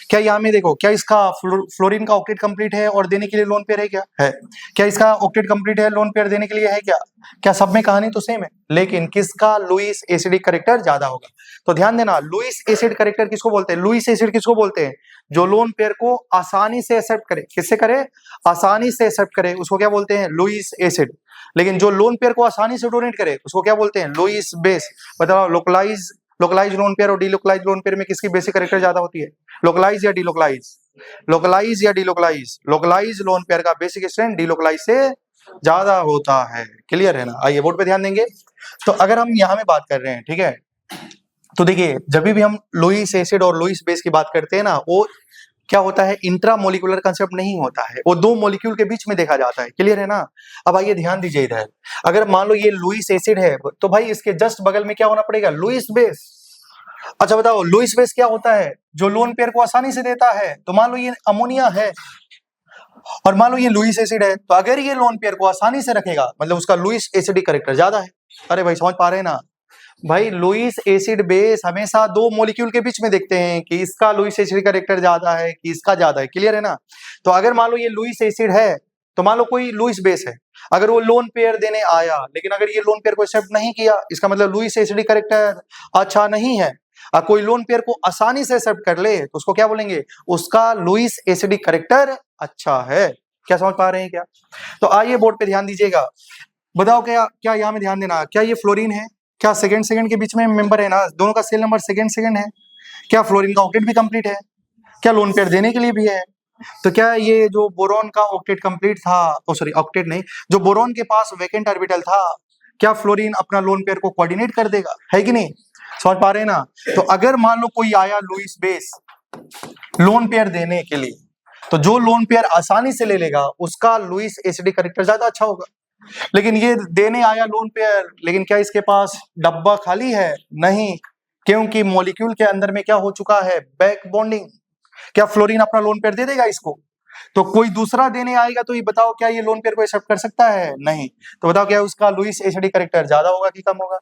क्या यहाँ में देखो, क्या इसका फ्लोरीन का ऑक्टेट कंप्लीट है और देने के लिए लोन पेयर है क्या, है। क्या इसका ऑक्टेट कंप्लीट है लोन पेयर देने के लिए है क्या सब में कहानी तो सेम है, लेकिन किसका लुईस एसिडिक कैरेक्टर ज्यादा होगा। तो ध्यान देना, लुईस एसिड कैरेक्टर किसको बोलते हैं, लुईस एसिड किसको बोलते हैं, जो लोन पेयर को आसानी से एक्सेप्ट करे, किससे करे, आसानी से एक्सेप्ट करे, उसको क्या बोलते हैं, लुईस एसिड। लेकिन जो लोन पेयर को आसानी से डोनेट करे उसको क्या बोलते हैं, लुईस बेस। बताओ लोकलाइज लोन पेयर और डिलोकलाइज लोन पेयर में किसकी बेसिक कैरेक्टर ज्यादा होती है, लोकलाइज या डिलोकलाइज, लोकलाइज या डिलोकलाइज, लोकलाइज लोन पेयर का बेसिक स्ट्रेंथ डिलोकलाइज से ज्यादा होता है। क्लियर है ना। आइए बोर्ड पे ध्यान देंगे। तो अगर हम यहाँ में बात कर रहे हैं, ठीक है, तो देखिए जब भी हम लुईस एसिड और लुईस बेस की बात करते हैं ना, वो क्या होता है, इंट्रामोलिकुलर कंसेप्ट नहीं होता है, वो दो मॉलिक्यूल के बीच में देखा जाता है। क्लियर है ना। अब आइए ध्यान दीजिए इधर, अगर मान लो ये लुईस एसिड है तो भाई इसके जस्ट बगल में क्या होना पड़ेगा, लुईस बेस। अच्छा बताओ लुईस बेस क्या होता है, जो लोन पेयर को आसानी से देता है। तो मान लो ये अमोनिया है और मान लो ये लुईस एसिड है, तो अगर ये लोन पेयर को आसानी से रखेगा मतलब उसका लुईस एसिडिक कैरेक्टर ज्यादा है। अरे भाई समझ पा रहे हैं ना भाई, लुईस एसिड बेस हमेशा दो मॉलिक्यूल के बीच में देखते हैं कि इसका लुईस एसिड कैरेक्टर ज्यादा है कि इसका ज्यादा है। क्लियर है ना। तो अगर मान लो ये लुईस एसिड है तो मान लो कोई लुईस बेस है, अगर वो लोन पेयर देने आया लेकिन अगर ये लोन पेयर को एक्सेप्ट नहीं किया, इसका मतलब लुईस एसिड कैरेक्टर अच्छा नहीं है। कोई लोन पेयर को आसानी से एक्सेप्ट कर ले तो उसको क्या बोलेंगे, उसका लुईस एसिडिक कैरेक्टर अच्छा है। क्या समझ पा रहे हैं क्या। तो आइए बोर्ड पे ध्यान दीजिएगा, बताओ क्या क्या यहाँ में ध्यान देना, क्या ये फ्लोरीन है, क्या सेकंड के बीच में मेंबर है ना, दोनों का सेल नंबर सेकंड है। क्या फ्लोरीन का ऑक्टेट भी कंप्लीट है, क्या लोन पेयर देने के लिए भी है। तो क्या ये जो बोरॉन का ऑक्टेट कंप्लीट था, ओ सॉरी ऑक्टेट नहीं, जो बोरॉन के पास वेकेंट ऑर्बिटल था, क्या फ्लोरीन अपना लोन पेयर को कोऑर्डिनेट कर देगा, है कि नहीं। समझ पा रहे हैं ना। तो अगर मान लो कोई आया लुईस बेस लोन पेयर देने के लिए, तो जो लोन पेयर आसानी से ले लेगा उसका लुईस एसिडिक कैरेक्टर ज्यादा अच्छा होगा। लेकिन ये देने आया लोन पेयर, लेकिन क्या इसके पास डब्बा खाली है? नहीं, क्योंकि मॉलिक्यूल के अंदर में क्या हो चुका है? Back bonding. क्या फ्लोरीन अपना लोन पेयर दे देगा इसको? तो कोई दूसरा देने आएगा तो ये बताओ क्या ये लोन पेयर को एक्सेप्ट कर सकता है? नहीं। तो बताओ क्या उसका लुईस एसिडिक कैरेक्टर ज्यादा होगा कि कम होगा?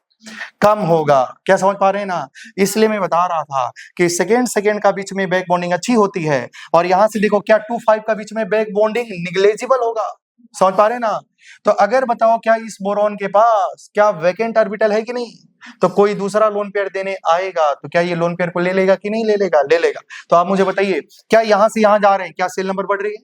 कम होगा। क्या समझ पा रहे हैं ना? इसलिए मैं बता रहा था कि सेकेंड का बीच में बैक बॉन्डिंग अच्छी होती है, और यहां से देखो क्या 2,5 का बीच में बैक बॉन्डिंग निग्लेजिबल होगा। समझ पा रहे हैं ना? तो अगर बताओ क्या इस बोरॉन के पास क्या वैकेंट ऑर्बिटल है कि नहीं, तो कोई दूसरा लोन पेयर देने आएगा तो क्या ये लोन पेयर को ले लेगा कि नहीं ले लेगा? ले लेगा। तो आप मुझे बताइए क्या यहां से यहां जा रहे हैं, क्या सेल नंबर बढ़ रही है?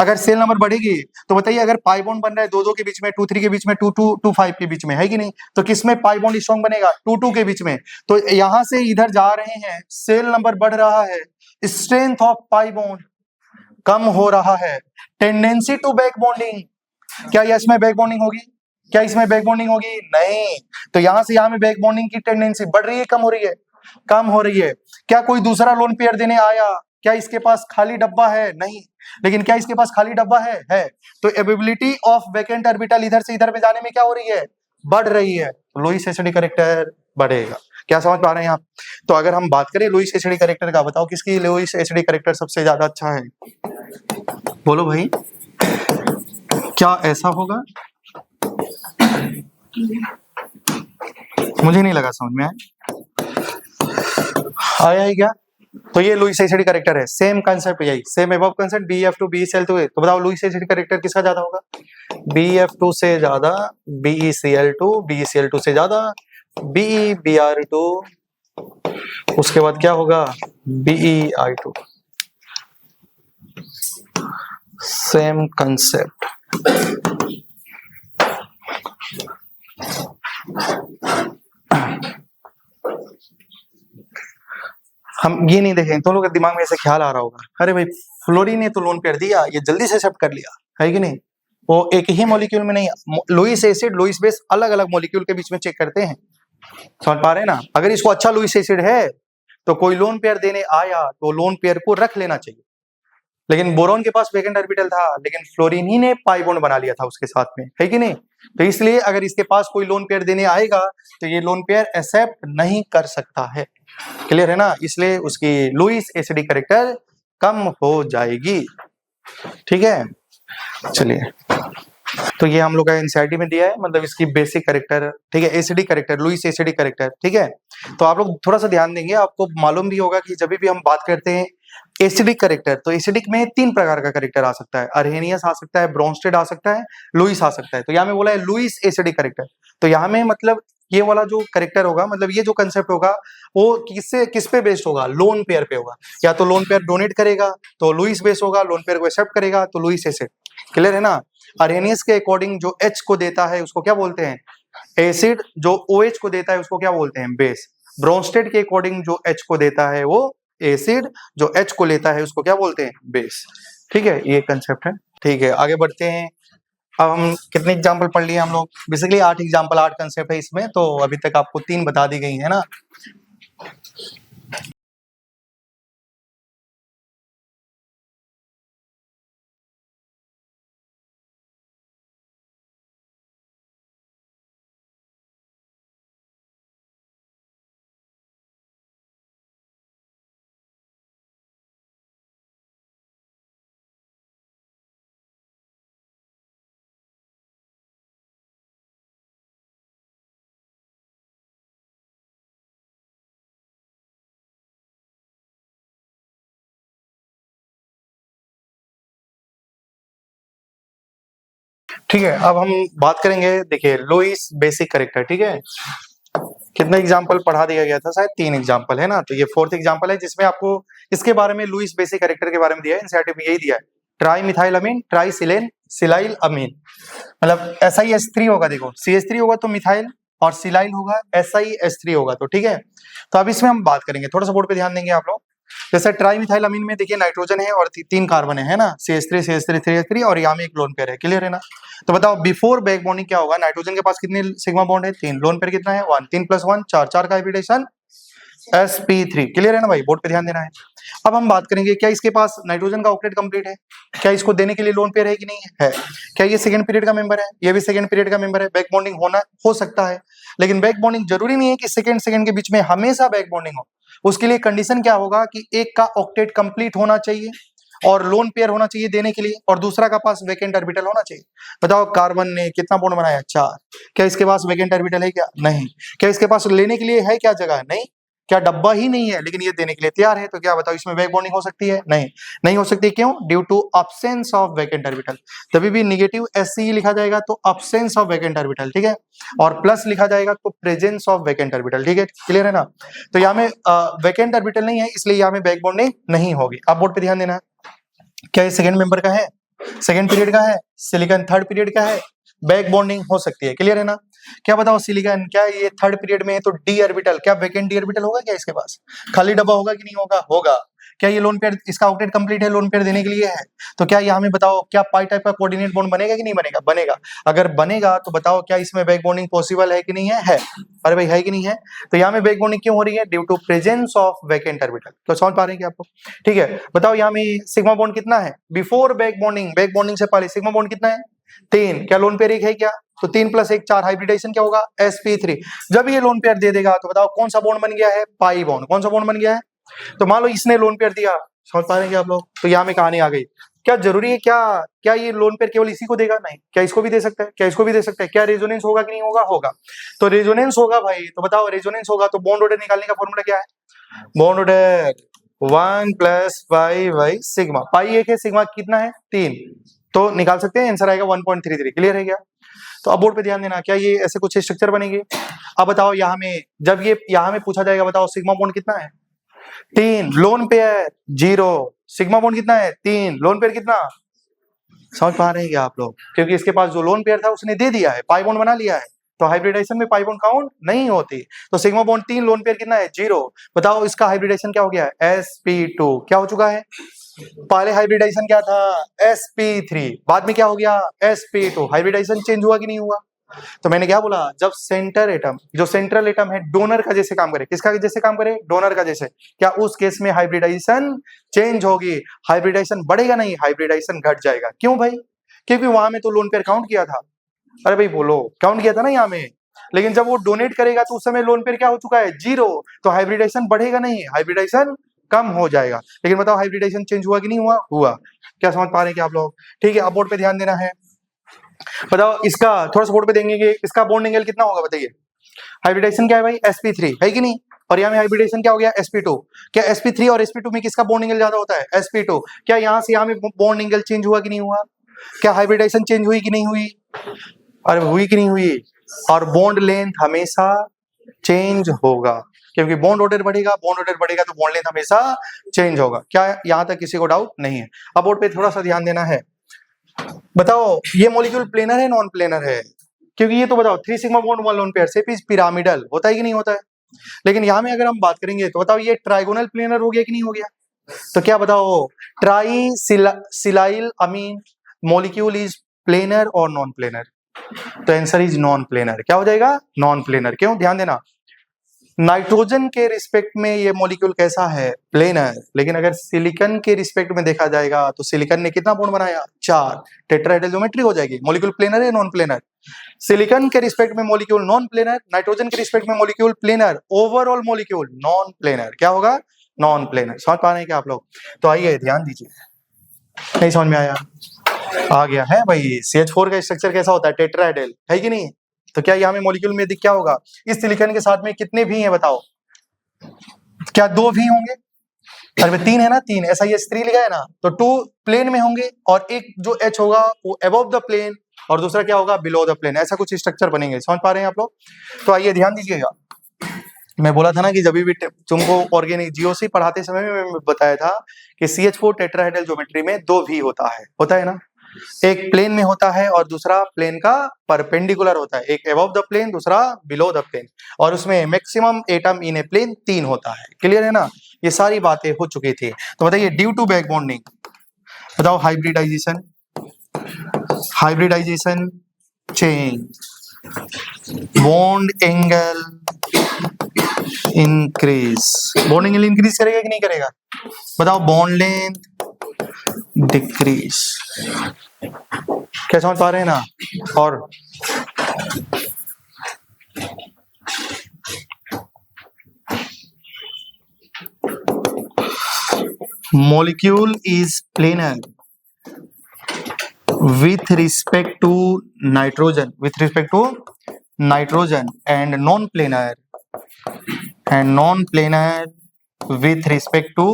अगर सेल नंबर बढ़ेगी तो बताइए, अगर पाई बॉन्ड बन रहा है 2-2 के बीच में, 2-3 के बीच में, 2-2, 2-5 के बीच में, है कि नहीं? तो किसमें पाई बॉन्ड स्ट्रॉन्ग बनेगा? 2-2 के बीच में। तो यहां से इधर जा रहे हैं, सेल नंबर बढ़ रहा है, स्ट्रेंथ ऑफ पाई बॉन्ड कम हो रहा है, टेंडेंसी टू बैक बॉन्डिंग। क्या इसमें बैक बॉन्डिंग होगी? क्या इसमें बैक बॉन्डिंग होगी? नहीं। तो यहां से यहां में बैक बॉन्डिंग की टेंडेंसी बढ़ रही है, कम हो रही है? कम हो रही है। क्या कोई दूसरा लोन पेयर देने आया, क्या इसके पास खाली डब्बा है? नहीं। लेकिन क्या इसके पास खाली डब्बा है? है। तो एबिलिटी ऑफ वैकेंट ऑर्बिटल इधर से इधर में जाने में क्या हो रही है? बढ़ रही है। तो लुईस एसिडिक कैरेक्टर बढ़ेगा। क्या समझ पा रहे हैं आप? तो अगर हम बात करें लुईस एसिडिक कैरेक्टर का, बताओ किसकी लुईस एसिडिक कैरेक्टर सबसे ज्यादा अच्छा है? बोलो भाई, क्या ऐसा होगा? मुझे नहीं लगा समझ में आया ही क्या? तो ये लुईस एसिडिक कैरेक्टर है। सेम कांसेप्ट यही, same above concept BeF2 BeCl2। तो बताओ लुईस एसिडिक कैरेक्टर किसका ज्यादा होगा? BeF2 से ज्यादा, BeCl2, BeCl2 से ज्यादा, BeBr2, उसके बाद क्या होगा? BeI2। Same concept. हम ये नहीं देखें तो लोगों के दिमाग में ऐसे ख्याल आ रहा होगा, अरे भाई फ्लोरीन ने तो लोन पेयर दिया, ये जल्दी से एक्सेप्ट कर लिया, है कि नहीं? वो एक ही मॉलिक्यूल में नहीं, लुईस एसिड लुईस बेस अलग अलग मॉलिक्यूल के बीच में चेक करते हैं। समझ पा रहे हैं ना? अगर इसको अच्छा लुईस एसिड है तो कोई लोन पेयर देने आया तो लोन पेयर को रख लेना चाहिए। लेकिन बोरॉन के पास वैकेंट ऑर्बिटल था, लेकिन फ्लोरीन ही ने पाई बॉन्ड बना लिया था उसके साथ में, है कि नहीं? तो इसलिए अगर इसके पास कोई लोन पेयर देने आएगा तो ये लोन पेयर एक्सेप्ट नहीं कर सकता है। क्लियर है ना? इसलिए उसकी लुईस एसिडिक कैरेक्टर कम हो जाएगी। ठीक है, चलिए। तो ये हम लोग का एनसीईआरटी में दिया है, मतलब इसकी बेसिक कैरेक्टर, ठीक है, acidic character, Lewis acidic character, ठीक है। तो आप लोग थोड़ा सा ध्यान देंगे, आपको मालूम भी होगा कि जब भी हम बात करते हैं एसिडिक कैरेक्टर, तो एसिडिक में 3 प्रकार का कैरेक्टर आ सकता है, अर्हेनियस आ सकता है, ब्रोंस्टेड आ सकता है, लुईस आ सकता है। तो यहाँ में बोला है लुईस एसिडिक कैरेक्टर, तो यहाँ में मतलब ये वाला जो कैरेक्टर होगा, मतलब ये जो कंसेप्ट होगा वो किस पे बेस्ड होगा? लोन पेयर पे होगा। या तो लोन पेयर डोनेट करेगा तो लुईस बेस होगा, लोन पेयर को एक्सेप्ट करेगा तो लुईस एसिड। क्लियर है ना? अर्हेनियस के अकॉर्डिंग जो H को देता है उसको क्या बोलते हैं? एसिड। जो OH को देता है उसको क्या बोलते हैं? बेस। ब्रोंस्टेड के अकॉर्डिंग जो H को देता है वो एसिड, जो H को लेता है उसको क्या बोलते हैं? बेस। ठीक है, ये कंसेप्ट है। ठीक है, आगे बढ़ते हैं। अब हम कितने एग्जाम्पल पढ़ लिए हम लोग? बेसिकली 8 एग्जाम्पल, 8 कंसेप्ट है इसमें, तो अभी तक आपको 3 बता दी गई है ना। ठीक है, अब हम बात करेंगे, देखिए लुईस बेसिक कैरेक्टर। ठीक है, कितना एग्जाम्पल पढ़ा दिया गया था? शायद 3 एग्जाम्पल है ना। तो ये 4th एग्जाम्पल है जिसमें आपको इसके बारे में, लुईस बेसिक कैरेक्टर के बारे में दिया है, एनसीईआरटी में यही दिया है, ट्राई मिथाइल अमीन, ट्राई सिलाइल अमीन। मतलब SiH3 होगा, देखो CH3 होगा तो मिथाइल, और सिलाइल होगा SiH3 होगा। तो ठीक है, तो अब इसमें हम बात करेंगे, थोड़ा सा बोर्ड पे ध्यान देंगे आप लोग। जैसे ट्राई मिथाइल अमीन में देखिए नाइट्रोजन है और 3 कार्बन है ना, CH3 CH3 3H3, और यहाँ में एक लोन पेयर है। क्लियर है ना? तो बताओ बिफोर बैक बॉन्डिंग क्या होगा? नाइट्रोजन के पास कितने सिग्मा बॉन्ड है? 3। लोन पेयर कितना है? 1। 3 + 1 4, 4 का हाइब्रिडेशन sp3। क्लियर है ना भाई, बोर्ड पे ध्यान देना है। अब हम बात करेंगे क्या इसके पास नाइट्रोजन का ऑक्टेट कंप्लीट है, क्या इसको देने के लिए लोन पेयर है कि नहीं है, क्या ये सेकंड पीरियड का मेंबर है, ये भी सेकंड पीरियड का मेंबर है। बैक बॉन्डिंग होना हो सकता है, लेकिन बैक बॉन्डिंग जरूरी नहीं है कि सेकंड सेकंड के बीच में हमेशा बैक बॉन्डिंग हो। उसके लिए कंडीशन क्या होगा कि एक का ऑक्टेट कंप्लीट होना चाहिए और लोन पेयर होना चाहिए देने के लिए, और दूसरा का पास वेकेंट ऑर्बिटल होना चाहिए। बताओ कार्बन ने कितना बॉन्ड बनाया, 4। क्या इसके पास वेकेंट ऑर्बिटल है क्या, नहीं। क्या इसके पास लेने के लिए है क्या जगह, नहीं। क्या डब्बा ही नहीं है, लेकिन ये देने के लिए तैयार है, तो क्या बताओ इसमें बैक बॉन्डिंग हो सकती है, नहीं, नहीं हो सकती। क्यों, due to absence of vacant orbital. तभी भी निगेटिव SCE लिखा जाएगा तो अब्सेंस ऑफ वेकेंट ऑर्बिटल, ठीक है, और प्लस लिखा जाएगा तो प्रेजेंस ऑफ वेकेंट ऑर्बिटल, ठीक है, क्लियर है ना। तो यहाँ में वेकेंट ऑर्बिटल नहीं है, इसलिए यहाँ में बैक बॉन्डिंग नहीं होगी। आप बोर्ड पे ध्यान देना। क्या ये सेकंड मेंबर का है, सेकंड पीरियड का है, सिलिकॉन थर्ड पीरियड का है, बैक बॉन्डिंग हो सकती है, क्लियर है ना। क्या बताओ सिलिकॉन, क्या ये थर्ड पीरियड में है तो डी ऑर्बिटल, क्या वेकेंट डी ऑर्बिटल होगा क्या इसके पास, खाली डब्बा होगा कि नहीं होगा, होगा। क्या ये लोन पेयर, इसका ऑक्टेट कंप्लीट है, लोन पेयर देने के लिए है, तो क्या यहाँ में बताओ क्या पाई टाइप का कोऑर्डिनेट बॉन्ड बनेगा कि नहीं बनेगा, बनेगा। अगर बनेगा तो बताओ क्या इसमें बैक बॉन्डिंग पॉसिबल है कि नहीं है, अरे भाई है कि नहीं है। तो यहाँ में बैक बॉन्डिंग क्यों हो रही है, due to presence of vacant orbital. तो समझ पा रहे हैं क्या आपको, ठीक है। बताओ यहाँ में सिग्मा बॉन्ड कितना है before back bonding, back bonding से पहले सिग्मा बॉन्ड कितना है, 3। क्या लोन पेयर एक है क्या, तो 3 + 1 4, हाइब्रिडाइजेशन क्या होगा, sp3। जब ये लोन पेयर दे देगा तो बताओ कौन सा बॉन्ड बन गया है, पाई बॉन्ड। कौन सा बॉन्ड बन गया है, तो मान लो इसने लोन पेयर दिया, समझ पा रहे हैं आप लोग। तो यहाँ में कहानी आ गई। क्या जरूरी है, क्या क्या ये लोन पेयर केवल इसी को देगा, नहीं। क्या इसको भी दे सकता है, क्या इसको भी दे सकता है। क्या रेजोनेंस होगा कि नहीं होगा, होगा। तो रेजोनेंस होगा भाई, तो बताओ रेजोनेंस होगा तो बॉन्ड ऑर्डर निकालने का फॉर्मूला क्या है, बॉन्ड ऑर्डर 1 + पाई/सिग्मा। पाई 1 है, सिग्मा कितना है 3, तो निकाल सकते हैं, आंसर आएगा 1.33। क्लियर है क्या। तो अब बोर्ड पे ध्यान देना, क्या ये ऐसे कुछ स्ट्रक्चर बनेंगे। अब बताओ यहाँ में जब ये यहाँ में पूछा जाएगा, बताओ सिग्मा बॉन्ड कितना है, 3, लोन पेयर 0, सिग्मा बॉन्ड कितना है 3, लोन पेयर कितना, समझ पा रहे हैं क्या आप लोग, क्योंकि इसके पास जो लोन पेयर था उसने दे दिया है, पाई बॉन्ड बना लिया है, तो हाइब्रिडाइजेशन में पाई बॉन्ड काउंट नहीं होती। तो सिग्मा बॉन्ड 3, लोन पेयर कितना है 0। बताओ इसका हाइब्रिडाइजेशन क्या हो गया है, sp2। क्या हो चुका है, पहले हाइब्रिडाइजेशन क्या था sp3, बाद में क्या हो गया sp2। हाइब्रिडाइजेशन चेंज हुआ कि नहीं हुआ। तो मैंने क्या बोला, जब सेंटर एटम, जो सेंट्रल एटम है, डोनर का जैसे काम करे, किसका जैसे काम करे, डोनर का जैसे, क्या उस केस में हाइब्रिडाइजेशन चेंज होगी, हाइब्रिडाइजेशन बढ़ेगा नहीं, हाइब्रिडाइजेशन घट जाएगा। क्यों भाई, क्योंकि वहां में तो लोन पेयर काउंट किया था, अरे भाई बोलो, काउंट किया था ना यहाँ में, लेकिन जब वो डोनेट करेगा तो उस समय लोन पेयर क्या हो चुका है 0, तो हाइब्रिडाइजेशन बढ़ेगा नहीं, हाइब्रिडाइजेशन कम हो जाएगा। लेकिन बताओ हाइब्रिडाइजेशन चेंज हुआ कि नहीं हुआ, हुआ। क्या समझ पा रहे हैं क्या आप लोग, ठीक है। अब बोर्ड पे ध्यान देना है। बताओ इसका थोड़ा सा बोर्ड पे देंगे, इसका बॉन्ड एंगल कितना होगा बताइए। हाइब्रिडाइजेशन क्या है भाई, sp3 है कि नहीं, और यहाँ में हाइब्रिडाइजेशन क्या हो गया sp2। क्या sp3 और sp2 में किसका बॉन्ड एंगल ज्यादा होता है, sp2। क्या यहाँ से यहाँ में बॉन्ड एंगल चेंज हुआ कि नहीं हुआ, क्या हाइब्रिडाइजेशन चेंज हुई कि नहीं हुई, अरे हुई कि नहीं हुई। और बॉन्ड लेंथ हमेशा चेंज होगा, क्योंकि बॉन्ड ऑर्डर बढ़ेगा, बॉन्ड ऑर्डर बढ़ेगा तो बॉन्ड लेंथ हमेशा चेंज होगा। क्या यहाँ तक किसी को डाउट नहीं है। अब बोर्ड पे थोड़ा सा ध्यान देना है। बताओ ये मॉलिक्यूल प्लेनर है नॉन प्लेनर है, क्योंकि ये तो बताओ 3 सिग्मा बॉन्ड 1 लोन पेयर से पिरामिडल होता है कि नहीं होता है। लेकिन यहाँ में अगर हम बात करेंगे तो बताओ ये ट्राइगोनल प्लेनर हो गया कि नहीं हो गया। तो क्या बताओ ट्राइसिलाइल अमीन मॉलिक्यूल इज प्लेनर और नॉन प्लेनर, तो आंसर इज नॉन प्लेनर। क्या हो जाएगा, नॉन प्लेनर। क्यों, ध्यान देना, नाइट्रोजन के रिस्पेक्ट में ये मॉलिक्यूल कैसा है, प्लेनर। लेकिन अगर सिलिकॉन के रिस्पेक्ट में देखा जाएगा तो सिलिकॉन ने कितना बॉन्ड बनाया, 4, टेट्राहेड्रल ज्योमेट्री हो जाएगी। मॉलिक्यूल प्लेनर है नॉन प्लेनर, सिलिकॉन के रिस्पेक्ट में मॉलिक्यूल नॉन प्लेनर, नाइट्रोजन के रिस्पेक्ट में molecule planar, overall molecule non planar. क्या होगा, नॉन प्लेनर। समझ पा रहे हैं क्या आप लोग। तो आइए ध्यान दीजिए, नहीं समझ में आया, आ गया है भाई। CH4 का स्ट्रक्चर कैसा होता है, टेट्राहेड्रल है कि नहीं। तो क्या यहाँ में मॉलिक्यूल में क्या होगा, इस सिलिकॉन के साथ में कितने भी हैं बताओ, क्या 2 भी होंगे, अरे 3 है ना, 3 SiS3 लिखा है ना, तो 2 प्लेन में होंगे और एक जो H होगा वो अबव द प्लेन और दूसरा क्या होगा, बिलो द प्लेन। ऐसा कुछ स्ट्रक्चर बनेंगे। समझ पा रहे हैं आप लोग। तो आइए ध्यान दीजिएगा, मैं बोला था ना कि जब भी तुमको ऑर्गेनिक जीओसी पढ़ाते समय में मैं बताया था कि CH4 टेट्राहेड्रल ज्योमेट्री में 2 भी होता है ना, एक प्लेन में होता है और दूसरा प्लेन का परपेंडिकुलर होता है, एक अबव द प्लेन दूसरा बिलो द प्लेन, और उसमें maximum atom in a plane 3 होता है। क्लियर है ना, ये सारी बातें हो चुकी थी। तो बताइए ड्यू टू बैक बॉन्डिंग, बताओ hybridization change, bond angle increase, bonding increase करेगा कि नहीं करेगा? बताओ, बॉन्ड लेंथ डिक्रीज। क्या समझ पा रहे हैं ना? और molecule is planar with respect to nitrogen, and non-planar with respect to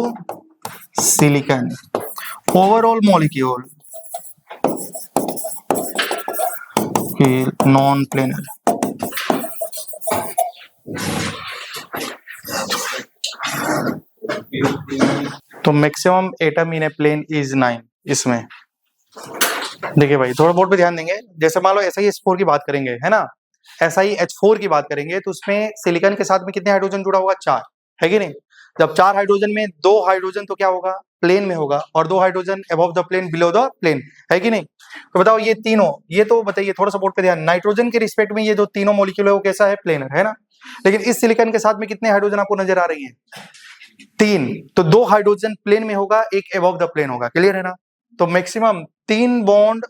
silicon. Overall molecule is non-planar. तो maximum atom in a plane is 9। इसमें देखिए भाई, थोड़ा बोर्ड पे ध्यान देंगे। जैसे मान लो SiH4 की बात करेंगे, है ना, SiH4 की बात करेंगे तो उसमें सिलिकॉन के साथ में कितने हाइड्रोजन जुड़ा होगा? 4, है कि नहीं? जब 4 हाइड्रोजन में 2 हाइड्रोजन तो क्या होगा? प्लेन में होगा, और 2 hydrogen above the plane below the plane, है कि नहीं? तो बताओ ये तीनों, ये तो बताइए थोड़ा सा बोर्ड पे ध्यान, नाइट्रोजन के रिस्पेक्ट में ये जो तीनों मॉलिक्यूल है वो कैसा है? प्लेनर, है ना? लेकिन इस सिलिकॉन के साथ में कितने हाइड्रोजन आपको नजर आ रही है? 3। तो 2 हाइड्रोजन प्लेन में होगा, एक अबव द प्लेन होगा, क्लियर है ना? तो मैक्सिमम 3 बॉन्ड,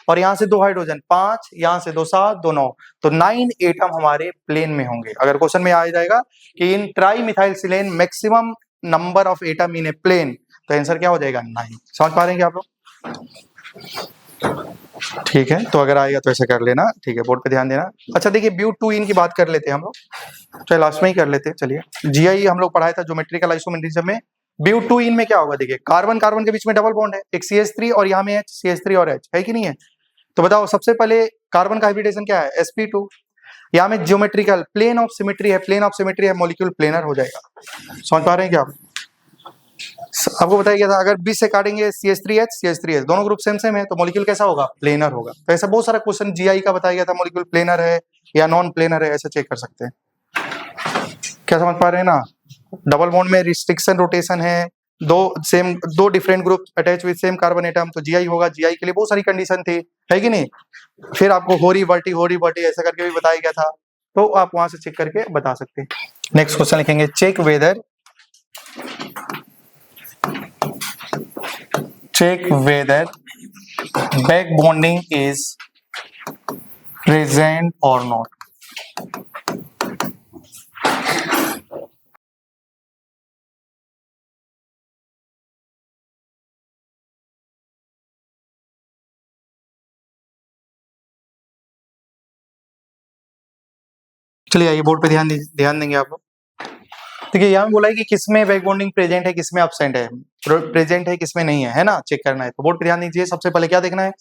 और यहां से 2 हाइड्रोजन 5, यहां से 2 7, 2 9, तो 9 एटम हमारे प्लेन में होंगे। अगर क्वेश्चन में आ जाएगा कि in trimethylsilane maximum number of atom in a plane, तो आंसर क्या हो जाएगा? 9। समझ पा रहे हैं क्या आप लोग? ठीक है, तो अगर आएगा तो ऐसे कर लेना, ठीक है, बोर्ड पे ध्यान देना। अच्छा देखिए, ब्यूट-2-इन की बात कर लेते हैं हम लोग, चलिए लास्ट में ही कर लेते हैं। चलिए, जीआई हम लोग पढ़ाया था ज्योमेट्रिकल आइसोमेरिज्म में। ब्यूट-2-इन में क्या होगा? देखिए, कार्बन कार्बन के बीच में डबल बॉन्ड है, एक CH3 और यहाँ में CH3 और H, है कि नहीं है? तो बताओ सबसे पहले कार्बन का हाइब्रिडेशन क्या है? sp2। यहाँ में ज्योमेट्रिकल प्लेन ऑफ सिमेट्री है, मॉलिक्यूल प्लेनर हो जाएगा। समझ पा रहे हैं क्या आप? आपको बताया गया था, अगर 20 से काटेंगे CH3H दोनों ग्रुप सेम है, तो मॉलिक्यूल कैसा होगा? प्लेनर होगा। तो ऐसा बहुत सारा क्वेश्चन जीआई का बताया गया था, मॉलिक्यूल प्लेनर है या नॉन प्लेनर है, ऐसे चेक कर सकते हैं। क्या समझ पा रहे हैं ना? डबल बॉन्ड में रिस्ट्रिक्शन रोटेशन है, दो different group attach with same carbon atom, तो जीआई होगा। जीआई के लिए बहुत सारी कंडीशन थी, है कि नहीं? फिर आपको होरी बर्टी ऐसा करके भी बताया गया था, तो आप वहां से चेक करके बता सकते हैं। नेक्स्ट क्वेश्चन लिखेंगे, check whether back bonding is present or not. चलिए आइए बोर्ड पे ध्यान देंगे आप लोग। देखिए यहाँ बोला है कि किसमें बैक बॉन्डिंग प्रेजेंट है, किसमें एब्सेंट है, प्रेजेंट है किसमें नहीं है ना, चेक करना है। तो बोर्ड पे ध्यान दीजिए। सबसे पहले क्या देखना है?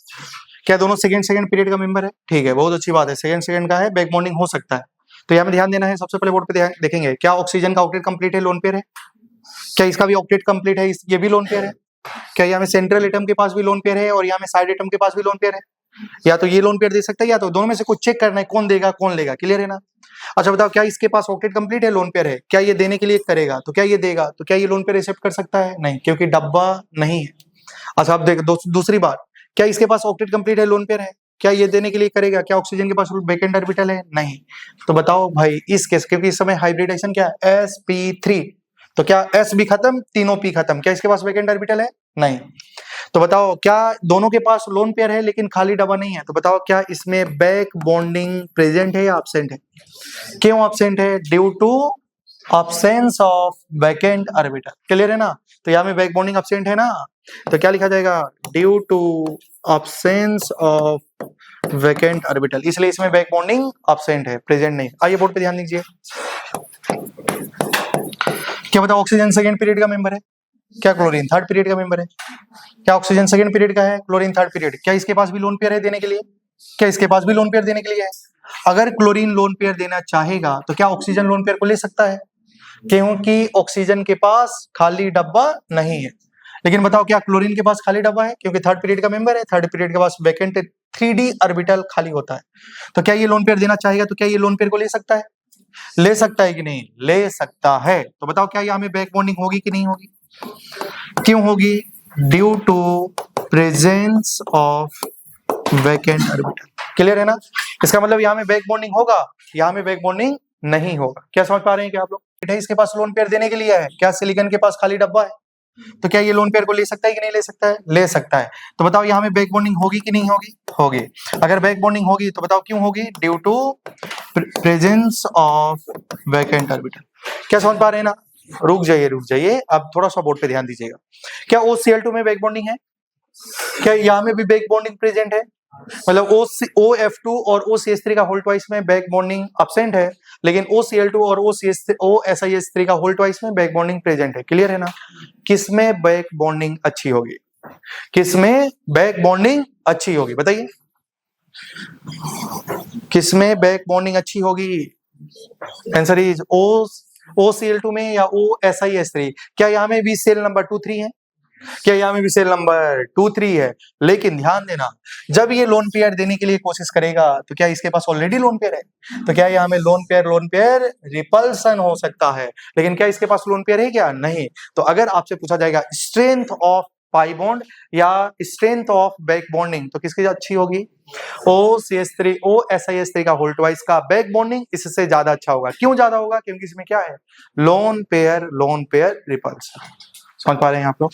क्या दोनों सेकंड पीरियड का मेंबर है? ठीक है, बहुत अच्छी बात है, सेकंड का है, बैक बॉन्डिंग हो सकता है। तो यहाँ में ध्यान देना है। सबसे पहले बोर्ड पे ध्यान देखेंगे, क्या ऑक्सीजन का ऑक्टेट कंप्लीट है, लोन पेयर है? क्या इसका भी ऑक्टेट कंप्लीट है, ये भी लोन पेयर है? क्या यहाँ में सेंट्रल एटम के पास भी लोन पेयर है और यहाँ में साइड एटम के पास भी लोन पेयर है? या तो ये लोन पेयर दे सकता है, या तो दोनों में से कुछ चेक करना है, कौन देगा कौन लेगा, क्लियर है ना? अच्छा बताओ, क्या इसके पास ऑक्टेट कंप्लीट है, लोन पेयर है? क्या ये देने के लिए करेगा? तो क्या ये देगा? तो क्या ये लोन पेयर एक्सेप्ट कर सकता है? नहीं, क्योंकि डब्बा नहीं है। अच्छा अब देखो दूसरी बात, क्या इसके पास ऑक्टेट कंप्लीट है, लोन पेयर है? क्या ये देने के लिए करेगा? क्या ऑक्सीजन के पास वैकेंट ऑर्बिटल है? नहीं। तो बताओ भाई, इस केस, क्योंकि इस समय हाइब्रिडेशन क्या है, sp3, तो क्या s भी खत्म, तीनों p खत्म, क्या इसके पास वैकेंट ऑर्बिटल है? नहीं। तो बताओ, क्या दोनों के पास लोन पेयर है लेकिन खाली डब्बा नहीं है? तो बताओ, क्या इसमें बैक बॉन्डिंग प्रेजेंट है या एब्सेंट है? क्यों एब्सेंट है? Due to absence of vacant orbital, clear है ना? तो यहाँ में बैक बॉन्डिंग एब्सेंट है ना, तो क्या लिखा जाएगा? Due to absence of vacant orbital, इसलिए इसमें बैक बॉन्डिंग एब्सेंट है, प्रेजेंट नहीं। आइए बोर्ड पे ध्यान दीजिए। क्या बताओ, ऑक्सीजन सेकंड पीरियड का मेंबर है? क्या क्लोरीन थर्ड पीरियड का मेंबर है? क्या ऑक्सीजन सेकंड पीरियड का है, क्लोरीन थर्ड पीरियड? क्या इसके पास भी लोन पेयर है देने के लिए? क्या इसके पास भी लोन पेयर देने के लिए है? अगर क्लोरीन लोन पेयर देना चाहेगा तो क्या ऑक्सीजन लोन पेयर को ले सकता है? क्योंकि ऑक्सीजन के पास खाली डब्बा नहीं है। लेकिन बताओ, क्या क्लोरीन के पास खाली डब्बा है? क्योंकि थर्ड पीरियड का मेंबर है, थर्ड पीरियड के पास वैकेंट 3d ऑर्बिटल खाली होता है। तो क्या ये लोन पेयर देना चाहेगा? तो क्या ये लोन पेयर को ले सकता है? ले सकता है कि नहीं? ले सकता है। तो बताओ, क्या यहाँ में बैक बॉन्डिंग होगी कि नहीं होगी? क्यों होगी? Due to presence of vacant orbital, clear है ना? इसका मतलब यहाँ में बैक बॉन्डिंग होगा, यहाँ में बैक बॉन्डिंग नहीं होगा। क्या समझ पा रहे हैं क्या आप लोग? है, इसके पास लोन पेयर देने के लिए है, क्या सिलिकॉन के पास खाली डब्बा है, तो क्या ये लोन पेयर को ले सकता है कि नहीं ले सकता है, ले सकता है। तो बताओ यहाँ में बैक बॉन्डिंग होगी कि नहीं होगी, होगी। अगर बैक बॉन्डिंग होगी तो बताओ क्यों होगी, due to presence of vacant orbital. क्या समझ पा रहे हैं ना, रुक जाइए, अब थोड़ा सा बोर्ड पे ध्यान दीजिएगा। क्या OCl2 में बैक बॉन्डिंग है, क्या यहाँ में भी बैक बॉन्डिंग प्रेजेंट है, मतलब OF2 और OCH3 का होल ट्वाइस में बैक बॉन्डिंग एब्सेंट है, लेकिन OCl2 और OSIH3 का होल ट्वाइस में बैक बॉन्डिंग प्रेजेंट है। क्लियर है ना, किसमें बैक बॉन्डिंग अच्छी होगी, किसमें बैक बॉन्डिंग अच्छी होगी, बताइए किसमें बैक बॉन्डिंग अच्छी होगी। आंसर इज OCl2 में या OSIH3। क्या यहाँ में भी सेल नंबर 2 3 है, क्या यहाँ में भी सेल नंबर 2 3 है, लेकिन ध्यान देना जब ये लोन पेयर देने के लिए कोशिश करेगा तो क्या इसके पास ऑलरेडी लोन पेयर है, तो क्या यहाँ में लोन पेयर रिपल्सन हो सकता है, लेकिन क्या इसके पास लोन पेयर है क्या, नहीं। तो अगर आपसे पूछा जाएगा स्ट्रेंथ ऑफ पाई बॉन्ड या स्ट्रेंथ ऑफ बैक बॉन्डिंग तो किसकी अच्छी होगी, OSIH3 का होल ट्वाइस का बैक बॉन्डिंग इससे ज्यादा अच्छा होगा। क्यों ज्यादा होगा, क्योंकि इसमें क्या है, लोन पेयर रिपल्सन। समझ पा रहे हैं आप लोग।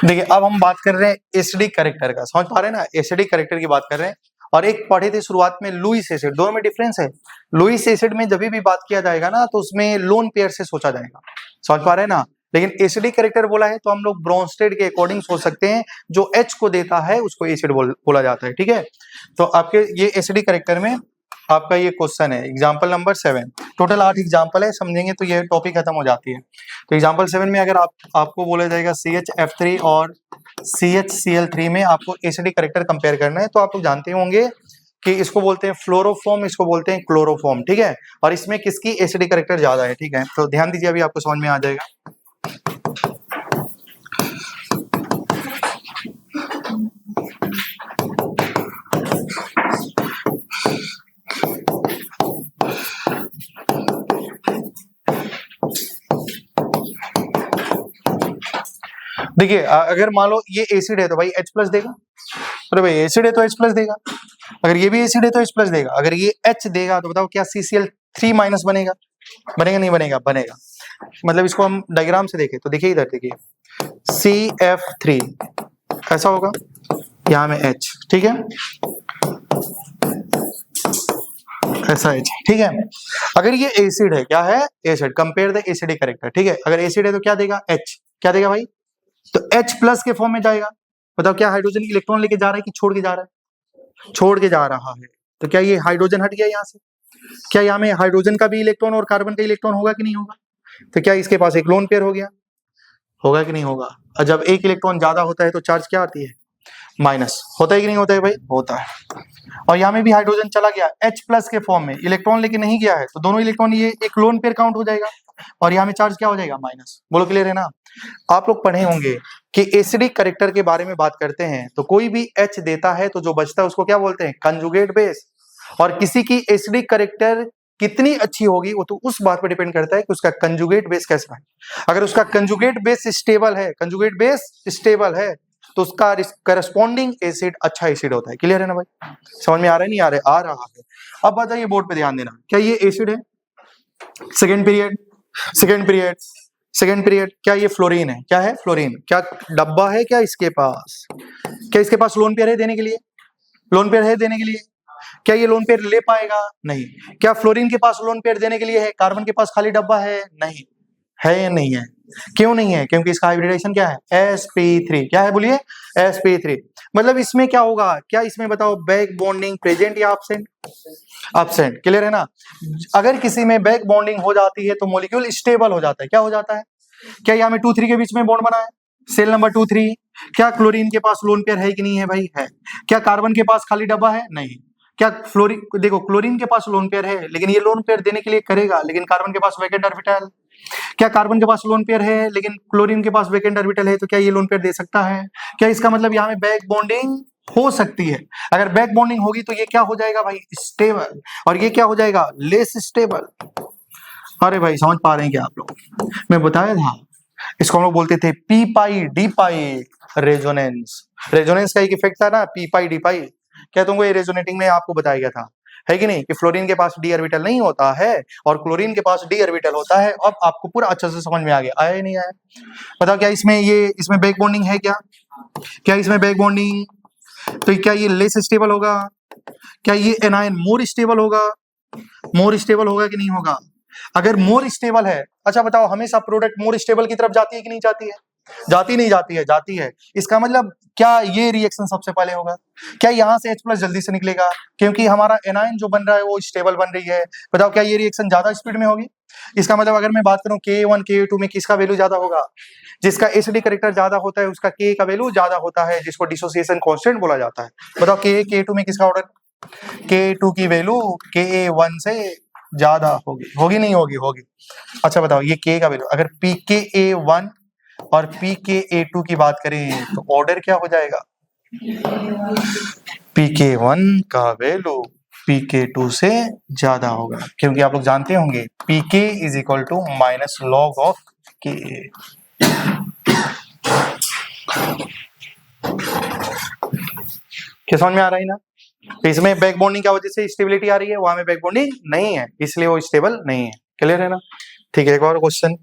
देखिए अब हम बात कर रहे हैं एसिडिक कैरेक्टर का, समझ पा रहे हैं ना, एसिडिक कैरेक्टर की बात कर रहे हैं। और एक पढ़े थे शुरुआत में लुईस एसिड, दोनों में डिफरेंस है। लुईस एसिड में जब भी बात किया जाएगा ना तो उसमें लोन पेयर से सोचा जाएगा, समझ पा रहे हैं ना, लेकिन एसिडिक कैरेक्टर बोला है तो हम लोग ब्रोंस्टेड के अकॉर्डिंग सोच सकते हैं, जो H को देता है उसको एसिड बोला जाता है, ठीक है। तो आपके ये एसिडिक कैरेक्टर में आपका ये क्वेश्चन है एग्जाम्पल नंबर 7, टोटल 8 एग्जाम्पल है, समझेंगे तो ये टॉपिक खत्म हो जाती है। तो एग्जाम्पल 7 में अगर आपको बोला जाएगा CHF3 और CHCl3 में आपको एसिडिक कैरेक्टर कंपेयर करना है, तो आप लोग जानते होंगे कि इसको बोलते हैं फ्लोरोफॉर्म, इसको बोलते हैं क्लोरोफॉर्म, ठीक है। और इसमें किसकी एसिडिक कैरेक्टर ज्यादा है, ठीक है। तो ध्यान दीजिए, अभी आपको समझ में आ जाएगा। देखिए अगर मान लो ये एसिड है तो भाई H+ देगा, अरे भाई एसिड है तो H+ देगा। अगर ये भी एसिड है तो H+ देगा। अगर ये H देगा तो बताओ क्या CCl3- बनेगा, बनेगा नहीं बनेगा, बनेगा। मतलब इसको हम डायग्राम से देखें तो देखिए, इधर देखिए CF3 ऐसा होगा, यहाँ में H, ठीक है, ऐसा H, ठीक है। अगर ये एसिड है, क्या है, acid, compare the acidic character, ठीक है। अगर एसिड है तो क्या देगा, H, क्या देगा भाई, तो H+ के फॉर्म में जाएगा। बताओ क्या हाइड्रोजन इलेक्ट्रॉन लेके जा रहा है कि छोड़ के जा रहा है, छोड़ के जा रहा है। तो क्या ये हाइड्रोजन हट गया यहाँ से, क्या यहाँ में हाइड्रोजन का भी इलेक्ट्रॉन और कार्बन का इलेक्ट्रॉन होगा कि नहीं होगा, तो क्या इसके पास एक लोन पेयर हो गया, होगा कि नहीं होगा। और जब एक इलेक्ट्रॉन ज्यादा होता है तो चार्ज क्या आती है, माइनस, होता है कि नहीं होता है भाई, होता है। और यहाँ में भी हाइड्रोजन चला गया H+ के फॉर्म में, इलेक्ट्रॉन लेके नहीं गया है, तो दोनों इलेक्ट्रॉन ये एक लोन पेयर काउंट हो जाएगा, और यहाँ में चार्ज क्या हो जाएगा, माइनस। बोलो क्लियर है ना। आप लोग पढ़े होंगे कि एसिडिक कैरेक्टर के बारे में बात करते हैं तो कोई भी H देता है तो जो बचता है उसको क्या बोलते हैं, कंजुगेट बेस। और किसी की एसिडिक कैरेक्टर कितनी अच्छी होगी वो तो उस बात पर डिपेंड करता है कि उसका कंजुगेट बेस कैसा है। अगर उसका कंजुगेट बेस स्टेबल है, कंजुगेट बेस स्टेबल है, तो उसका करस्पॉन्डिंग एसिड अच्छा एसिड होता है। क्लियर है ना भाई, समझ में आ रहा है, नहीं आ रहा है, आ रहा है। अब बताइए बोर्ड पे ध्यान देना, क्या ये एसिड है, सेकेंड पीरियड, क्या ये फ्लोरीन है, क्या है फ्लोरीन, क्या डब्बा है क्या इसके पास, क्या इसके पास लोन पेयर है देने के लिए, लोन पेयर है देने के लिए, क्या ये लोन पेयर ले पाएगा, नहीं। क्या फ्लोरीन के पास लोन पेयर देने के लिए है, कार्बन के पास खाली डब्बा है, नहीं है, या नहीं है, क्यों नहीं है, क्योंकि इसका हाइब्रिडेशन क्या है, sp3, क्या है बोलिए, sp3। मतलब इसमें क्या होगा, क्या इसमें बताओ बैक बॉन्डिंग प्रेजेंट या एब्सेंट, एब्सेंट। क्लियर है ना। अगर किसी में बैक बॉन्डिंग हो जाती है तो मॉलिक्यूल स्टेबल हो जाता है, क्या हो जाता है, क्या यहाँ में 2 3 के बीच में बॉन्ड बना है, सेल नंबर 2 3। क्या क्लोरीन के पास लोन पेयर है कि नहीं है भाई, है। क्या कार्बन के पास खाली डब्बा है, नहीं। क्या फ्लोरीन, देखो क्लोरीन के पास लोन पेयर है लेकिन ये लोन पेयर देने के लिए करेगा, लेकिन कार्बन के पास वैकेंट ऑर्बिटल। क्या कार्बन के पास लोन पेयर है लेकिन क्लोरीन के पास वैकेंट ऑर्बिटल है, तो क्या ये लोन पेयर दे सकता है? क्या इसका मतलब यहाँ में बैक बॉन्डिंग हो सकती है? अगर बैक बॉन्डिंग होगी तो ये क्या हो जाएगा भाई, स्टेबल, और ये क्या हो जाएगा, लेस स्टेबल। अरे भाई समझ पा रहे हैं क्या आप लोग? मैं बताया था, इसको हम लोग बोलते थे पी पाई डी पाई रेजोनेंस। रेजोनेंस का एक इफेक्ट था ना, पी पाई डी पाई। क्या तुमको ये रेजोनेटिंग में आपको बताया गया था, है कि नहीं, कि फ्लोरीन के पास डी ऑर्बिटल नहीं होता है और क्लोरीन के पास डी ऑर्बिटल होता है। अब आपको पूरा अच्छे से समझ में आ गया, आया या नहीं आया? बताओ क्या इसमें बैक बॉन्डिंग है क्या? क्या इसमें बैक बॉन्डिंग? तो क्या ये लेस स्टेबल होगा? क्या ये एनायन मोर स्टेबल होगा? मोर स्टेबल होगा कि नहीं होगा? अगर मोर स्टेबल है, अच्छा बताओ, हमेशा प्रोडक्ट मोर स्टेबल की तरफ जाती है कि नहीं जाती है? जाती नहीं जाती है? जाती है। इसका मतलब क्या ये रिएक्शन सबसे पहले होगा? क्या यहाँ से H+ जल्दी से निकलेगा क्योंकि हमारा एनायन जो बन रहा है वो स्टेबल बन रही है? बताओ क्या ये रिएक्शन ज्यादा स्पीड में होगी? इसका मतलब अगर मैं बात करूं Ka1 Ka2 में किसका वैल्यू ज्यादा होगा? जिसका एसिडी कैरेक्टर ज्यादा होता है उसका K का वैल्यू ज्यादा होता है, जिसको डिसोसिएशन कांस्टेंट बोला जाता है। बताओ Ka2 में किसका ऑर्डर, Ka2 की वैल्यू Ka1 से ज्यादा होगी नहीं होगी? होगी। अच्छा बताओ ये K का वैल्यू अगर pKa1 और pKa2 की बात करें तो ऑर्डर क्या हो जाएगा? pK1 का वैल्यू pK2 से ज्यादा होगा, क्योंकि आप लोग जानते होंगे pK is equal to minus log of Ka। क्या समझ में आ रहा है ना? तो इसमें बैक बॉन्डिंग क्या वजह से स्टेबिलिटी आ रही है, वहां में बैक बॉन्डिंग नहीं है इसलिए वो स्टेबल नहीं है। क्लियर है ना? ठीक है, एक और क्वेश्चन।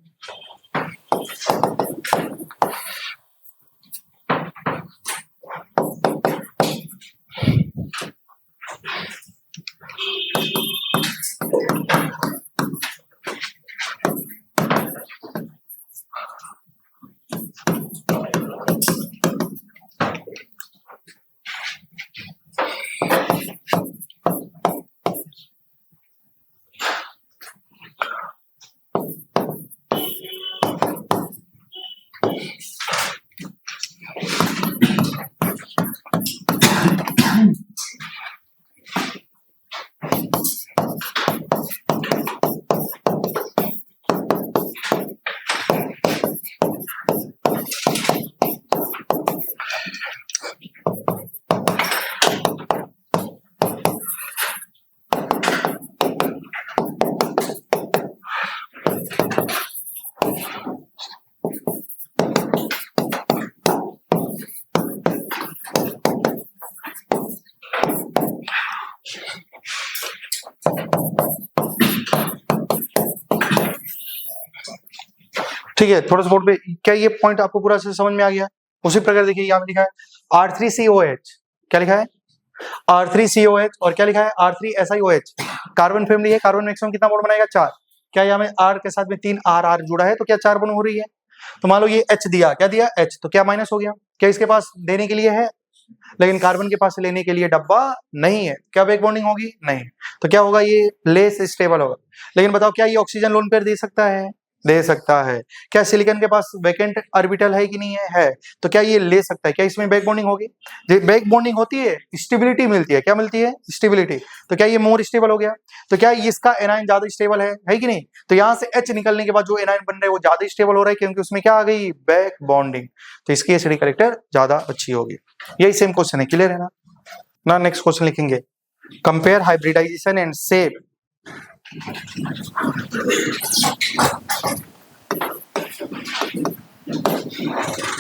ठीक है, थोड़ा सा बोर्ड पे, क्या ये पॉइंट आपको पूरा से समझ में आ गया? उसी प्रकार देखिए यहाँ पे लिखा है R3COH, क्या लिखा है? R3COH, और क्या लिखा है? R3SiOH। कार्बन फैमिली है, कार्बन मैक्सिमम कितना बॉन्ड बनाएगा? 4। क्या यहाँ में R के साथ में 3 R जुड़ा है तो क्या 4 बॉन्ड हो रही है? तो मान लो ये H दिया, क्या दिया? H, तो क्या माइनस हो गया? क्या इसके पास देने के लिए है लेकिन कार्बन के पास लेने के लिए डब्बा नहीं है, क्या बैक बॉन्डिंग होगी? नहीं। तो क्या होगा? ये लेस स्टेबल होगा। लेकिन बताओ क्या ये ऑक्सीजन लोन पेयर दे सकता है? दे सकता है। क्या सिलिकॉन के पास वैकेंट ऑर्बिटल है कि नहीं है? है। तो क्या ये ले सकता है? क्या इसमें बैक बॉन्डिंग होगी? बैक बॉन्डिंग होती है, स्टेबिलिटी मिलती है। क्या मिलती है? स्टेबिलिटी। तो क्या ये मोर स्टेबल हो गया? तो क्या इसका एनाइन ज्यादा स्टेबल है कि नहीं? तो यहाँ से H निकलने के बाद जो एनाइन बन रहा है वो ज्यादा स्टेबल हो रहा है क्योंकि उसमें क्या आ गई? Back bonding. तो इसकी एसिडी कैरेक्टर ज्यादा अच्छी होगी। यही सेम क्वेश्चन है, क्लियर है ना? नेक्स्ट क्वेश्चन लिखेंगे, compare hybridization and shape.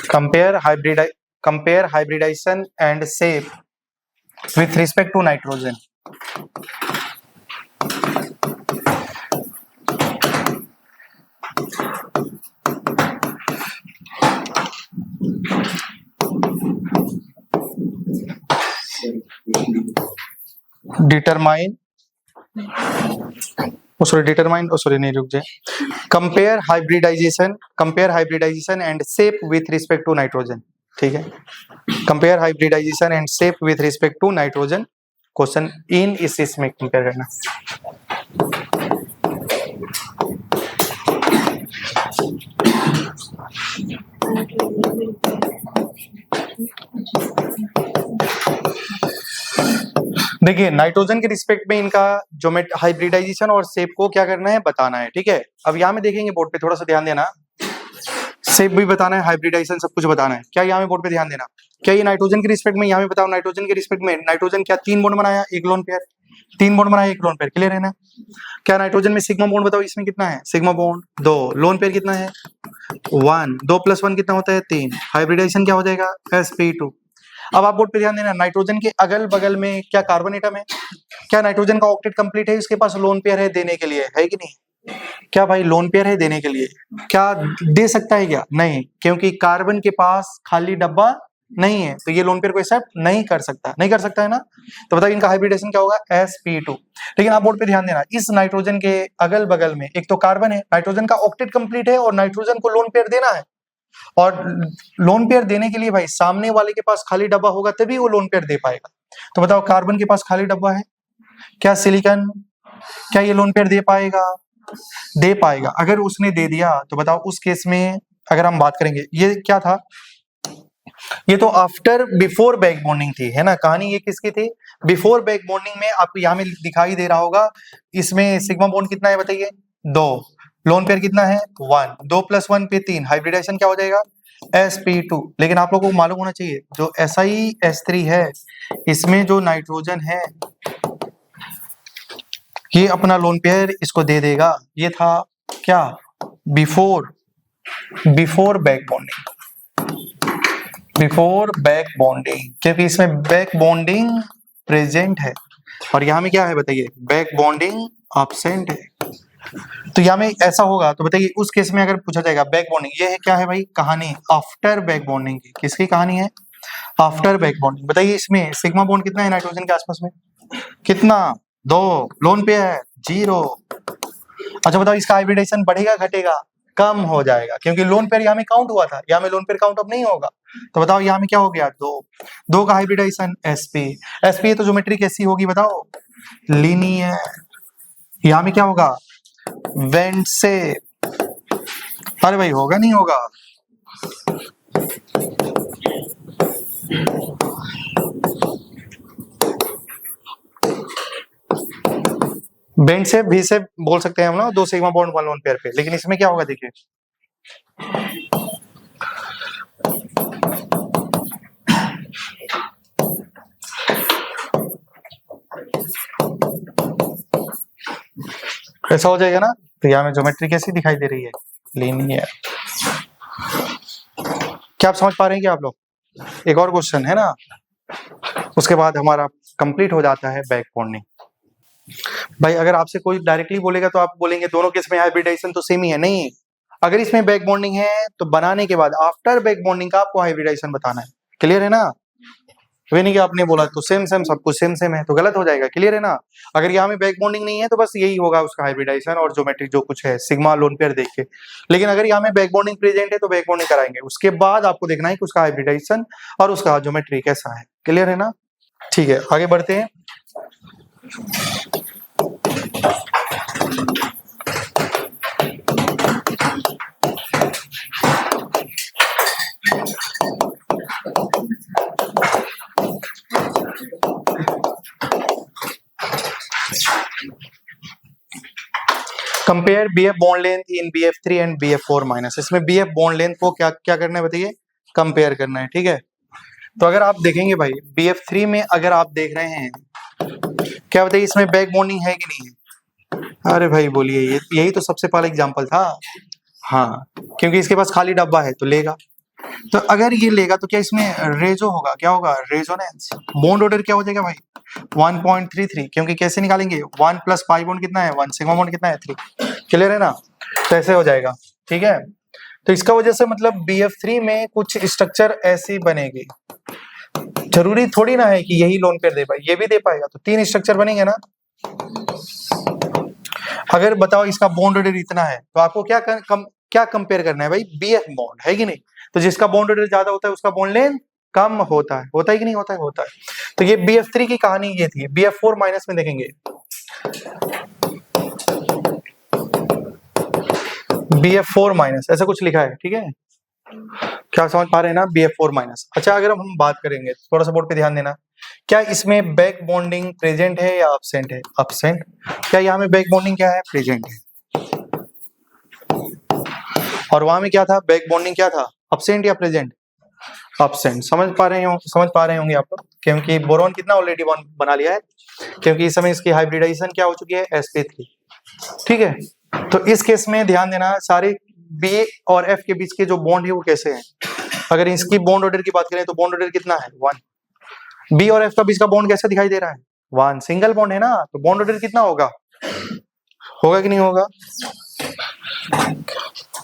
compare hybridization and shape with respect to nitrogen. Compare hybridization and shape with respect to nitrogen. ठीक है, compare hybridization and shape with respect to nitrogen. Question इन इसमें compare करना। देखिए nitrogen के respect में इनका geometry hybridisation और शेप को क्या करना है, बताना है, ठीक है। अब यहाँ में देखेंगे बोर्ड पे, थोड़ा सा ध्यान देना, शेप भी बताना है, हाइब्रिडाइजेशन सब कुछ बताना है। क्या यहाँ में बोर्ड पे ध्यान देना, क्या ये नाइट्रोजन के रिस्पेक्ट में, यहाँ में बताओ नाइट्रोजन के रिस्पेक्ट में नाइट्रोजन क्या 3 बॉन्ड बनाया, 1 लोन पेयर, 3 बॉन्ड बनाया, 1 लोन पेयर, क्लियर है ना। क्या नाइट्रोजन में सिग्मा बॉन्ड बताओ, इसमें कितना है, सिग्मा बॉन्ड 2, लोन पेयर कितना है 1, 2 + 1 कितना होता है 3, हाइब्रिडाइजेशन क्या हो जाएगा sp2। अब आप बोर्ड पे ध्यान देना, नाइट्रोजन के अगल बगल में क्या कार्बन एटम है, क्या नाइट्रोजन का ऑक्टेट कंप्लीट है, इसके पास लोन पेयर है देने के लिए, है कि नहीं, क्या भाई लोन पेयर है देने के लिए, क्या दे सकता है क्या, नहीं, क्योंकि कार्बन के पास खाली डब्बा नहीं है, तो ये लोन पेयर को एक्सेप्ट नहीं कर सकता, नहीं कर सकता है ना। तो बताइए इनका हाइब्रिडेशन क्या होगा sp2। लेकिन आप बोर्ड पे ध्यान देना, इस नाइट्रोजन के अगल बगल में एक तो कार्बन है, नाइट्रोजन का ऑक्टेट कंप्लीट है और नाइट्रोजन को लोन पेयर देना है, और लोन पेयर देने के लिए भाई सामने वाले के पास खाली डब्बा होगा तभी वो लोन पेयर दे पाएगा। तो बताओ कार्बन के पास खाली डब्बा है, क्या सिलिकॉन, क्या ये लोन पेयर दे पाएगा, दे पाएगा। अगर उसने दे दिया तो बताओ उस केस में अगर हम बात करेंगे, ये क्या था, ये तो आफ्टर बिफोर बैक बॉन्डिंग थी, है ना, कहानी ये किसकी थी, बिफोर बैक बॉन्डिंग में। आपको यहाँ में दिखाई दे रहा होगा, इसमें सिग्मा बॉन्ड कितना है बताइए 2, लोन पेयर कितना है 1, 2 + 1 पे 3, हाइब्रिडाइजेशन क्या हो जाएगा sp2। लेकिन आप लोगों को मालूम होना चाहिए जो Si(S3) है, इसमें जो नाइट्रोजन है ये अपना लोन पेयर इसको दे देगा, ये था क्या before back bonding, before back bonding, क्योंकि इसमें बैक बॉन्डिंग प्रेजेंट है और यहाँ में क्या है बताइए बैक बॉन्डिंग एब्सेंट है। तो यहाँ में ऐसा होगा, तो बताइए उस केस में अगर पूछा जाएगा बैक बॉन्डिंग, ये है क्या है भाई कहानी आफ्टर बैक बॉन्डिंग की, किसकी कहानी है आफ्टर बैक बॉन्डिंग। बताइए इसमें सिग्मा बॉन्ड कितना है नाइट्रोजन के आसपास में, कितना 2, लोन पेयर 0। अच्छा बताओ इसका हाइब्रिडेशन बढ़ेगा घटेगा, कम हो जाएगा, क्योंकि लोन पेयर यहाँ में काउंट हुआ था, यहाँ में लोन पेयर काउंट अब नहीं होगा। तो बताओ यहाँ में क्या हो गया 2 का हाइब्रिडाइजेशन sp तो ज्योमेट्री कैसी होगी बताओ, लीनियर। यहाँ में क्या होगा वेंट से, अरे भाई होगा नहीं होगा, बेंड से भी से बोल सकते हैं हम ना, 2 सिग्मा बॉन्ड 1 लोन पेयर पे। लेकिन इसमें क्या होगा देखिए, ऐसा हो जाएगा ना। तो यहाँ में ज्योमेट्री कैसी दिखाई दे रही है, लीनियर। क्या आप समझ पा रहे हैं क्या आप लोग, एक और क्वेश्चन है ना, उसके बाद हमारा कंप्लीट हो जाता है बैक बॉन्डिंग। भाई अगर आपसे कोई डायरेक्टली बोलेगा तो आप बोलेंगे दोनों केस में हाइब्रिडाइजेशन तो सेम ही है, नहीं, अगर इसमें बैक बॉन्डिंग है तो बनाने के बाद आफ्टर बैक बॉन्डिंग का आपको हाइब्रिडाइजेशन बताना है, क्लियर है ना। वे नहीं कि आपने बोला तो सेम सब कुछ सेम है तो गलत हो जाएगा, क्लियर है ना। अगर यहाँ में बैक बॉन्डिंग नहीं है तो बस यही होगा उसका हाइब्रिडाइजेशन और ज्योमेट्री जो कुछ है सिग्मा लोन पेयर देख के। लेकिन अगर यहाँ में बैक बॉन्डिंग प्रेजेंट है तो बैक बॉन्डिंग कराएंगे, उसके बाद आपको देखना है कि उसका हाइब्रिडाइजेशन और उसका ज्योमेट्री कैसा है, क्लियर है ना। ठीक है आगे बढ़ते हैं। Compare BF bond length in BF3 and BF4-। इसमें BF बॉन्ड लेंथ को क्या क्या करना है बताइए, कंपेयर करना है, ठीक है। तो अगर आप देखेंगे भाई BF3 में अगर आप देख रहे हैं क्या बताइए इसमें बैक बॉन्डिंग है कि नहीं है, अरे भाई बोलिए, ये यही तो सबसे पहला एग्जांपल था, हाँ, क्योंकि इसके पास खाली डब्बा है तो लेगा। तो अगर ये लेगा तो क्या इसमें रेजो होगा, क्या होगा रेजोनेंस। बॉन्ड ऑर्डर क्या हो जाएगा भाई 1.33, क्योंकि कैसे निकालेंगे 1 + पाई बॉन्ड कितना है 1, सिग्मा बॉन्ड कितना है 3, क्लियर है ना। तो ऐसे हो जाएगा, ठीक है। तो इसका वजह से मतलब BF3 में कुछ स्ट्रक्चर ऐसी बनेगी, जरूरी थोड़ी ना है कि यही लोन पेयर दे पाए, ये भी दे पाएगा, तो 3 स्ट्रक्चर बनेंगे ना। अगर बताओ इसका बॉन्ड ऑर्डर इतना है तो आपको क्या कंपेयर करना है भाई BF बॉन्ड, है कि नहीं। तो जिसका बॉन्ड ऑर्डर ज्यादा होता है उसका बॉन्ड लेंथ कम होता है कि नहीं होता है, होता है। तो ये BF3 की कहानी ये थी। BF4- में देखेंगे, BF4- ऐसा कुछ लिखा है, ठीक है, क्या समझ पा रहे हैं ना BF4-। अच्छा अगर हम बात करेंगे थोड़ा सा बोर्ड पे ध्यान देना, क्या इसमें बैक बॉन्डिंग प्रेजेंट है या अब्सेंट है? अब्सेंट। क्या यहाँ में बैक बॉन्डिंग क्या है? प्रेजेंट है। और वहां में क्या था? बैक बॉन्डिंग क्या था? अब्सेंट या प्रेजेंट? अब्सेंट। समझ पा रहे होंगे आप लोग, क्योंकि बोरॉन कितना ऑलरेडी बना लिया है, क्योंकि इस समय इसकी हाइब्रिडाइजेशन क्या हो चुकी है? sp3। ठीक है, तो इस केस में ध्यान देना, सारे बी और एफ के बीच के जो बॉन्ड है वो कैसे हैं। अगर इसकी बॉन्ड ऑर्डर की बात करें तो बॉन्ड ऑर्डर कितना है? 1। बी और एफ का बीच का बॉन्ड कैसा दिखाई दे रहा है? 1। सिंगल बॉन्ड है ना, तो बॉन्ड ऑर्डर कितना होगा? होगा कि नहीं होगा?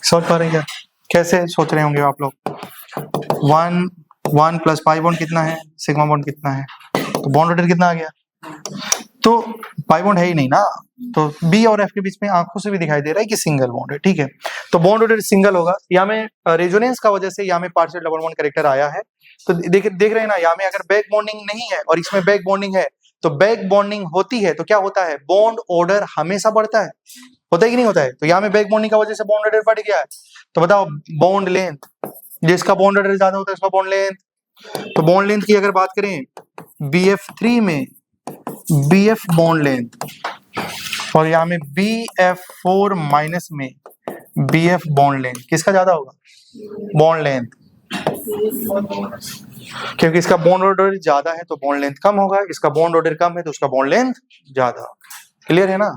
सोच पा रहे हैं क्या? कैसे सोच रहे होंगे आप लोग? 1 प्लस पाई बॉन्ड कितना है? सिग्मा बॉन्ड कितना है? तो बॉन्ड ऑर्डर कितना आ गया? तो पाई बॉन्ड है ही नहीं ना, तो बी और एफ के बीच में आंखों से भी दिखाई दे रहा है कि सिंगल बॉन्ड है। ठीक है, तो बॉन्ड ऑर्डर सिंगल होगा। यहाँ में रेजोनेंस का वजह से यहाँ में पार्शियल डबल बॉन्ड कैरेक्टर आया है। तो देख रहे हैं ना, यहाँ में अगर बैक बॉन्डिंग नहीं है और इसमें बैक बॉन्डिंग है, तो बैक बॉन्डिंग होती है तो क्या होता है? बॉन्ड ऑर्डर हमेशा बढ़ता है। होता है कि नहीं होता है? तो यहाँ में बैक बॉन्डिंग का वजह से बॉन्ड ऑर्डर बढ़ गया है। तो बताओ बॉन्ड लेंथ, जिसका बॉन्ड ऑर्डर ज्यादा होता है उसका बॉन्ड लेंथ। तो बॉन्ड लेंथ की अगर बात करें, BF3 में BF बॉन्ड लेंथ और यहाँ में BF4 माइनस में BF बॉन्ड लेंथ, किसका ज्यादा होगा? बॉन्ड लेंथ, क्योंकि इसका बॉन्ड ऑर्डर ज्यादा है तो बॉन्ड लेंथ कम होगा, इसका बॉन्ड ऑर्डर कम है तो उसका बॉन्ड लेंथ ज्यादा। क्लियर है ना?